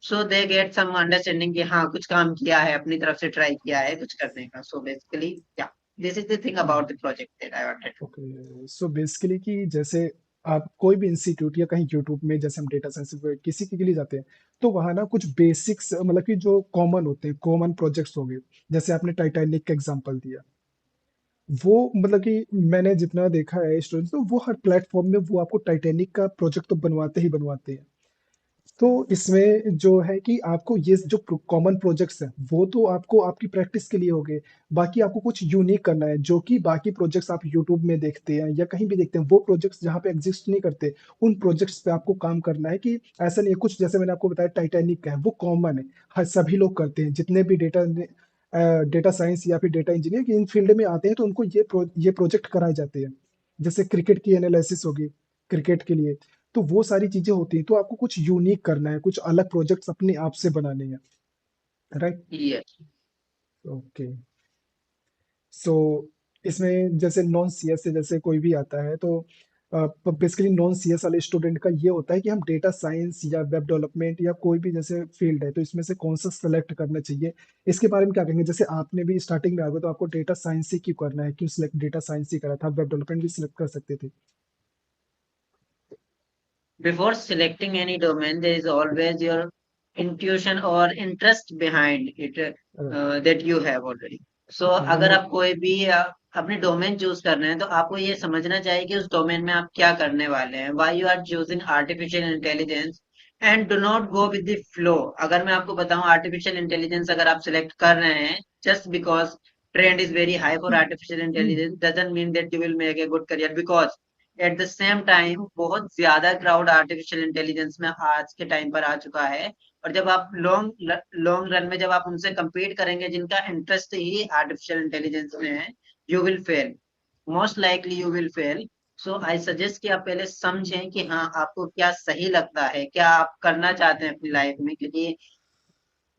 so they get some understanding कि हाँ कुछ काम किया है, अपनी तरफ से ट्राई किया है कुछ करने का। So basically, yeah, this is the thing about the project that I wanted to.
Okay, so basically कि जैसे आप कोई भी इंस्टीट्यूट या कहीं यूट्यूब में, जैसे हम डेटा साइंस किसी के लिए जाते हैं, तो वहाँ ना कुछ बेसिक्स, मतलब कि जो कॉमन होते हैं, कॉमन प्रोजेक्ट्स हो गए, जैसे आपने टाइटैनिक का एग्जांपल दिया, वो मतलब कि मैंने जितना देखा है स्टूडेंट्स, तो वो हर प्लेटफॉर्म में वो आपको टाइटैनिक का प्रोजेक्ट तो बनवाते ही बनवाते हैं। तो इसमें जो है कि आपको ये जो कॉमन प्रोजेक्ट्स हैं, वो तो आपको आपकी प्रैक्टिस के लिए हो गए। बाकी आपको कुछ यूनिक करना है, जो कि बाकी प्रोजेक्ट्स आप यूट्यूब में देखते हैं या कहीं भी देखते हैं, वो प्रोजेक्ट्स जहाँ पे एग्जिस्ट नहीं करते, उन प्रोजेक्ट्स पे आपको काम करना है। कि ऐसा नहीं है, कुछ जैसे मैंने आपको बताया टाइटैनिक का है, वो कॉमन है, हर सभी लोग करते हैं, जितने भी डेटा साइंस या फिर डेटा इंजीनियर इन फील्ड में आते हैं, तो उनको ये प्रोजेक्ट कराए जाते हैं। जैसे क्रिकेट की एनालिसिस होगी, क्रिकेट के लिए, तो वो सारी चीजें होती हैं। तो आपको कुछ यूनिक करना है, कुछ अलग प्रोजेक्ट्स अपने आप से बनाने हैं, राइट?
Yes.
ओके, सो इसमें जैसे नॉन सीएस से जैसे कोई भी आता है, तो बेसिकली नॉन सीएस वाले स्टूडेंट का ये होता है कि हम डेटा साइंस या वेब डेवलपमेंट या कोई भी जैसे फील्ड है, तो इसमें से कौन सा सेलेक्ट करना चाहिए, इसके बारे में क्या कहेंगे? जैसे आपने भी स्टार्टिंग में आ गए, तो आपको डेटा साइंस ही क्यों करना है, क्यों सिलेक्ट डेटा साइंस ही करा था, वेब डेवलपमेंट भी सिलेक्ट कर सकते थे?
Before selecting any domain, there is always your intuition or interest behind it, that you have already. So
okay,
अगर
हमें।
आप कोई भी अपनी डोमेन चूज कर रहे हैं, तो आपको ये समझना चाहिए कि उस डोमेन में आप क्या करने वाले हैं, why you are choosing artificial intelligence, and do not go with the flow. अगर मैं आपको बताऊं, artificial intelligence अगर आप select कर रहे हैं just because trend is very high for artificial intelligence, doesn't mean that you will make a good career, because at the same time बहुत ज्यादा क्राउड आर्टिफिशियल इंटेलिजेंस में आज के टाइम पर आ चुका है। और जब आप लॉन्ग लॉन्ग रन में जब आप उनसे compete करेंगे जिनका इंटरेस्ट ही आर्टिफिशियल इंटेलिजेंस में है, you will fail. most likely you will fail. So I suggest कि आप पहले समझें कि हाँ आपको क्या सही लगता है, क्या आप करना चाहते हैं अपनी लाइफ में, क्योंकि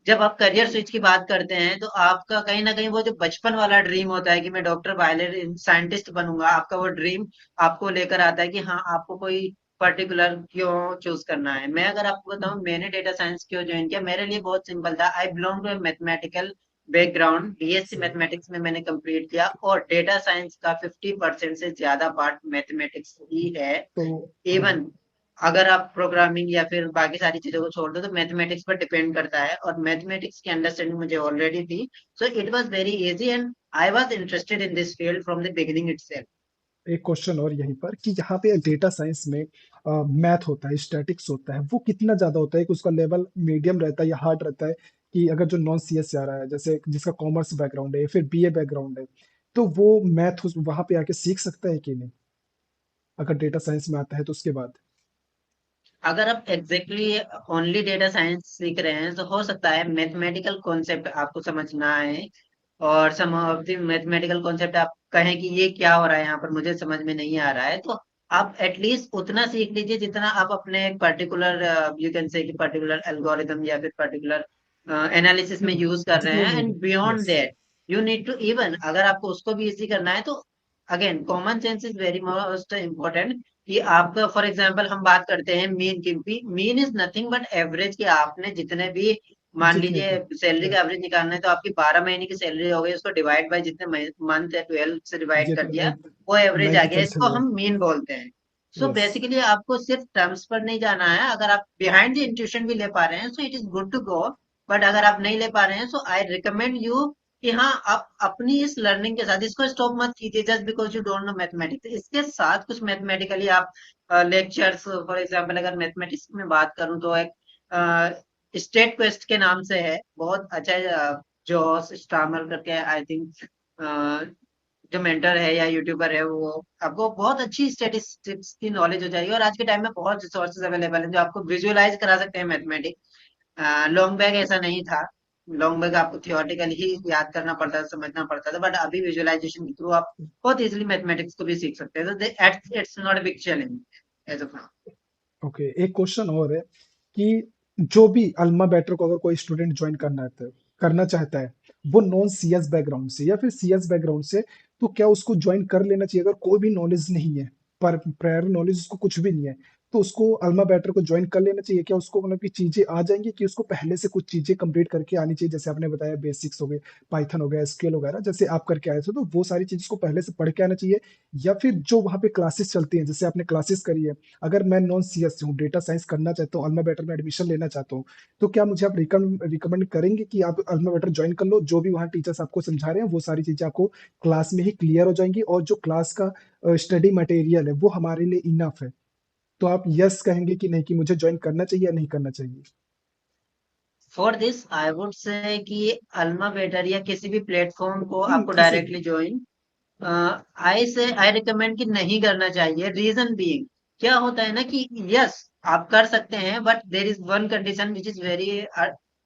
जब आप करियर स्विच की बात करते हैं तो आपका कहीं ना कहीं वो जो बचपन वाला ड्रीम होता है कि मैं डॉक्टर, पायलट, साइंटिस्ट बनूंगा, आपका वो ड्रीम आपको लेकर आता है कि हाँ आपको कोई पर्टिकुलर क्यों चूज करना है। मैं अगर आपको बताऊं मैंने डेटा साइंस क्यों ज्वाइन किया, मेरे लिए बहुत सिंपल था। I belong to mathematical background, BSc
सही।
मैथमेटिक्स में मैंने कंप्लीट किया और डेटा साइंस का 50% से ज्यादा पार्ट मैथमेटिक्स ही है।
तो हाँ।
इवन अगर आप प्रोग्रामिंग या फिर बाकी सारी चीजों को छोड़ दो तो मैथमेटिक्स पर डिपेंड करता है, और मैथमेटिक्स की अंडरस्टैंडिंग मुझे ऑलरेडी थी। So it was very easy and I was interested in this field from the beginning itself.
एक क्वेश्चन और यहीं पर कि यहाँ पे डेटा साइंस में मैथ होता है, स्टैटिक्स होता है, वो कितना ज्यादा होता है कि उसका लेवल मीडियम रहता है या हार्ड रहता है? कि अगर जो नॉन सीएस से आ रहा है, जैसे जिसका कॉमर्स बैकग्राउंड है या फिर बीए बैकग्राउंड है, तो वो मैथ वहां पे आके सीख सकता है कि नहीं, अगर डेटा साइंस में आता है तो उसके बाद?
अगर आप एग्जैक्टली ओनली डेटा साइंस सीख रहे हैं तो हो सकता है मैथमेटिकल कॉन्सेप्ट आपको समझ ना आए, और सम ऑफ द मैथमेटिकल कॉन्सेप्ट आप कहें कि ये क्या हो रहा है यहाँ पर, मुझे समझ में नहीं आ रहा है। तो आप एटलीस्ट उतना सीख लीजिए जितना आप अपने पर्टिकुलर, यू कैन से कि पर्टिकुलर एल्गोरिदम या फिर पर्टिकुलर एनालिसिस में यूज कर रहे
जितने
हैं।
नीड
एंड
है।
Beyond
yes.
That you need to, even अगर आपको उसको भी इजी करना है तो again common sense is very most important. कि आपका फॉर एग्जांपल हम बात करते हैं मीन की, mean is nothing but average. कि आपने जितने भी, मान
जितने
लीजिए
भी।
सैलरी का
यस।
एवरेज निकालना है तो आपकी 12 महीने की सैलरी हो गई, उसको डिवाइड बाय जितने मंथ है 12 से डिवाइड
ये
कर
तो
दिया, वो एवरेज आ
नाइन्थ
गया,
तक
इसको
चलेगा।
हम मीन बोलते हैं। So
yes.
बेसिकली आपको सिर्फ टर्म्स पर नहीं जाना है। अगर आप बिहाइंड द इंट्यूशन भी ले पा रहे हैं so it is good to go, but अगर आप नहीं ले पा रहे हैं सो आई रिकमेंड यू कि हाँ आप अपनी इस लर्निंग के साथ इसको स्टॉप मत कीजिए just because you don't know mathematics. इसके साथ कुछ मैथमेटिकली आप लेक्चर्स, फॉर एग्जांपल अगर मैथमेटिक्स में बात करूं तो एक स्टेट क्वेस्ट के नाम से है, बहुत अच्छा जॉस स्टामर करके, आई थिंक जो मेंटर है या यूट्यूबर है, वो आपको बहुत अच्छी स्टेटिस्टिक्स की नॉलेज हो जाएगी। और आज के टाइम में बहुत रिसोर्सेज अवेलेबल हैं जो आपको विजुअलाइज करा सकते हैं मैथमेटिक्स। लॉन्ग बैग ऐसा नहीं था। लॉन्ग बैग आपको थियोरेटिकली ही याद करना पड़ता था, समझना पड़ता था, बट अभी विजुअलाइजेशन के थ्रू आप बहुत इजीली मैथमेटिक्स को भी सीख सकते हैं। तो it's not a big challenge as of now.
Okay, एक क्वेश्चन और है कि जो भी अल्मा बैटर को अगर कोई स्टूडेंट ज्वाइन करना चाहता है, वो नॉन सीएस बैकग्राउंड से या फिर सीएस बैकग्राउंड से, तो क्या उसको ज्वाइन कर लेना चाहिए? अगर कोई भी नॉलेज नहीं है, पर प्रायर नॉलेज उसको कुछ भी नहीं है, तो उसको अल्मा बैटर को ज्वाइन कर लेना चाहिए क्या? उसको मतलब कि चीजें आ जाएंगी कि उसको पहले से कुछ चीजें कंप्लीट करके आनी चाहिए? जैसे आपने बताया बेसिक्स हो गए, पाइथन हो गया, एसक्यूएल वगैरह, जैसे आप करके आए थे, तो वो सारी चीज उसको पहले से पढ़ के आना चाहिए? या फिर जो वहाँ पे क्लासेस चलती हैं, जैसे आपने क्लासेस करी है, अगर मैं नॉन सीएस हूँ, डेटा साइंस करना चाहता हूँ, अल्मा बेटर में एडमिशन लेना चाहता हूँ, तो क्या मुझे आप रिकमेंड करेंगे कि आप अल्मा बेटर ज्वाइन कर लो? जो भी वहाँ टीचर्स आपको समझा रहे हैं वो सारी चीजें आपको क्लास में ही क्लियर हो जाएंगी, और जो क्लास का स्टडी मटेरियल है वो हमारे लिए इनफ है? तो आप यस कहेंगे कि नहीं, कि मुझे ज्वाइन करना चाहिए या नहीं करना चाहिए?
फॉर दिस आई वुड से कि अल्मा बेटर या किसी भी प्लेटफॉर्म को आपको
किसी भी।
डायरेक्टली ज्वाइन, आई रिकमेंड कि नहीं करना चाहिए। रीजन बीइंग क्या होता है ना कि यस आप कर सकते हैं, but there is one condition which is very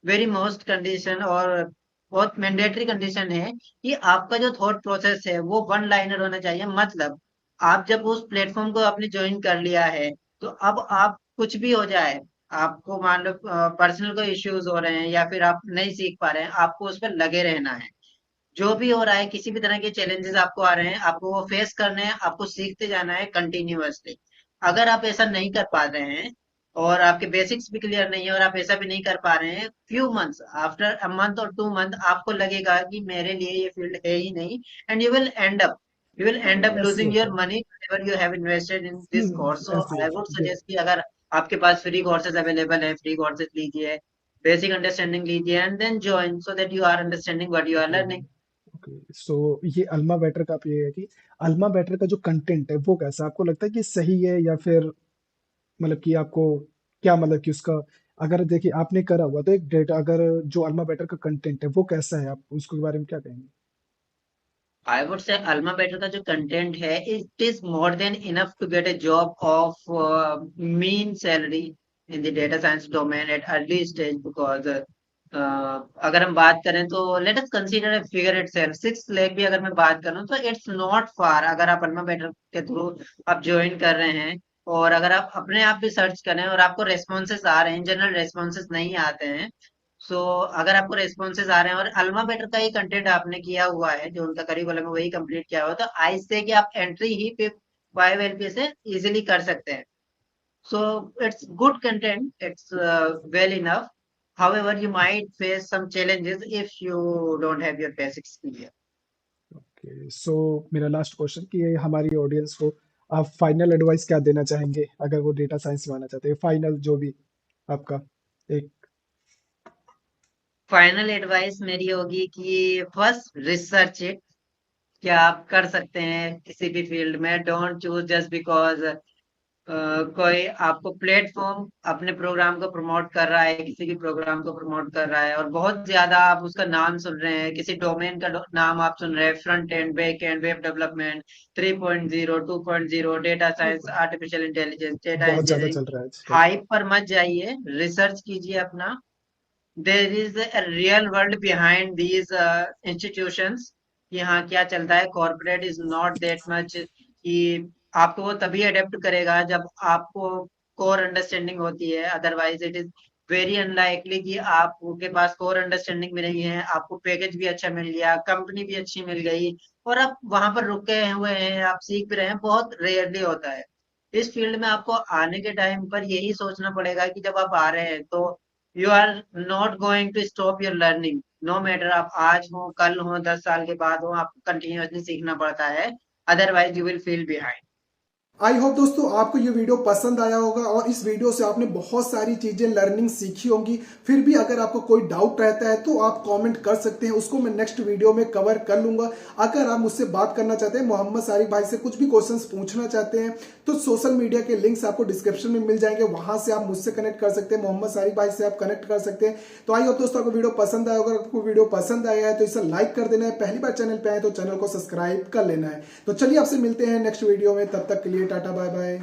very most condition, और बहुत मैंडेटरी कंडीशन है कि आपका जो थॉट प्रोसेस है वो वन लाइनर होना चाहिए। मतलब आप जब उस प्लेटफॉर्म को आपने ज्वाइन कर लिया है तो अब आप कुछ भी हो जाए, आपको मान लो पर्सनल कोई इश्यूज हो रहे हैं या फिर आप नहीं सीख पा रहे हैं, आपको उस पर लगे रहना है। जो भी हो रहा है, किसी भी तरह के चैलेंजेस आपको आ रहे हैं, आपको वो फेस करने हैं, आपको सीखते जाना है कंटिन्यूअसली। अगर आप ऐसा नहीं कर पा रहे हैं और आपके बेसिक्स भी क्लियर नहीं है और आप ऐसा भी नहीं कर पा रहे हैं, few months after a month और 2 मंथ आपको लगेगा कि मेरे लिए ये फील्ड है ही नहीं, and you will end up
ऐसे
लूजिंग
होता
योर
है।
Money you have invested in this course. So
ऐसे
आई
होता
वुड
है ये।
सजेस्ट कि अगर आपके पास फ्री कोर्सेज अवेलेबल है, फ्री कोर्सेज लीजिए, बेसिक अंडरस्टैंडिंग लीजिए and then join so that you are understanding what you are
okay.
Learning.
Okay, so ये अल्मा बेटर का आप ये है कि अल्मा बेटर का जो कंटेंट है वो कैसा आपको लगता है कि सही है, या फिर मतलब कि आपको क्या, मतलब कि उसका, अगर देखिए आपने करा हुआ तो एक डेटा, अगर जो अल्मा बेटर का कंटेंट है वो कैसा है, आप उसके बारे में क्या कहेंगे?
I would say Alma Better का जो कंटेंट है it is more than enough to get a job of mean salary in the data science domain at early stage, because अगर हम बात करें तो let us consider a figure itself 6 lakh भी अगर मैं बात करूं तो इट्स नॉट फार। अगर आप अल्मा बेटर के थ्रू आप ज्वाइन कर रहे हैं और अगर आप अपने आप भी सर्च करें और आपको रेस्पॉन्सेस आ रहे हैं, जनरल रेस्पॉन्सेस नहीं आते हैं, सो अगर आपको रेस्पॉन्सेस आ रहे हैं और अल्मा बेटर का ही कंटेंट आपने किया हुआ है, जो उनका करिकुलम है वही कंप्लीट किया हुआ है, तो आई से कि आप एंट्री ही पे 5 LP से इजिली कर सकते हैं। So it's good content. It's well enough. However, you might face some challenges if you don't have your basics clear.
Okay, so मेरा लास्ट क्वेश्चन कि ये हमारी ऑडियंस को आप फाइनल एडवाइस क्या देना चाहेंगे अगर वो डेटा साइंस में आना चाहते हैं, फाइनल जो भी आपका एक।
फाइनल एडवाइस मेरी होगी कि फर्स्ट रिसर्च इट। क्या आप कर सकते हैं किसी भी फील्ड में, डोंट चूज जस्ट बिकॉज कोई आपको प्लेटफॉर्म अपने प्रोग्राम को प्रमोट कर रहा है, किसी भी प्रोग्राम को प्रमोट कर रहा है और बहुत ज्यादा आप उसका नाम सुन रहे हैं, किसी डोमेन का नाम आप सुन रहे हैं, front end, back and, web development, 3.0, 2.0, data science, artificial intelligence, data
बहुत ज्यादा
इंजीनियरिंग।
चल रहा है आजकल।
हाइप पर मत जाइए, रिसर्च कीजिए अपना। There is a real world behind these institutions कि हाँ क्या चलता है। Corporate is not that much कि आपको वो तभी अडेप्ट करेगा जब आपको कोर अंडरस्टैंडिंग होती है, otherwise it is very unlikely कि आपके पास कोर अंडरस्टैंडिंग भी नहीं है, आपको पैकेज भी अच्छा मिल गया, कंपनी भी अच्छी मिल गई और आप वहां पर रुके हुए हैं, आप सीख भी रहे हैं, बहुत रेयरली होता है। इस फील्ड में आपको आने के टाइम पर यही सोचना पड़ेगा कि जब आप आ रहे हैं तो you are not going to stop your learning. No matter आप आज हो, कल हो, 10 साल के बाद हो, आपको कंटिन्यूअसली सीखना पड़ता है, otherwise you will feel behind.
I hope दोस्तों आपको ये वीडियो पसंद आया होगा और इस वीडियो से आपने बहुत सारी चीजें लर्निंग सीखी होंगी। फिर भी अगर आपको कोई डाउट रहता है तो आप कमेंट कर सकते हैं, उसको मैं नेक्स्ट वीडियो में कवर कर लूंगा। अगर आप मुझसे बात करना चाहते हैं, मोहम्मद सारिक भाई से कुछ भी क्वेश्चंस पूछना चाहते हैं तो सोशल मीडिया के लिंक्स आपको डिस्क्रिप्शन में मिल जाएंगे, वहां से आप मुझसे कनेक्ट कर सकते हैं, मोहम्मद सारिक भाई से आप कनेक्ट कर सकते हैं। तो आई होप दोस्तों आपको वीडियो पसंद आया। अगर आपको वीडियो पसंद आया है तो इसे लाइक कर देना है, पहली बार चैनल पे आए तो चैनल को सब्सक्राइब कर लेना है। तो चलिए आपसे मिलते हैं नेक्स्ट वीडियो में, तब तक के लिए टाटा बाय बाय।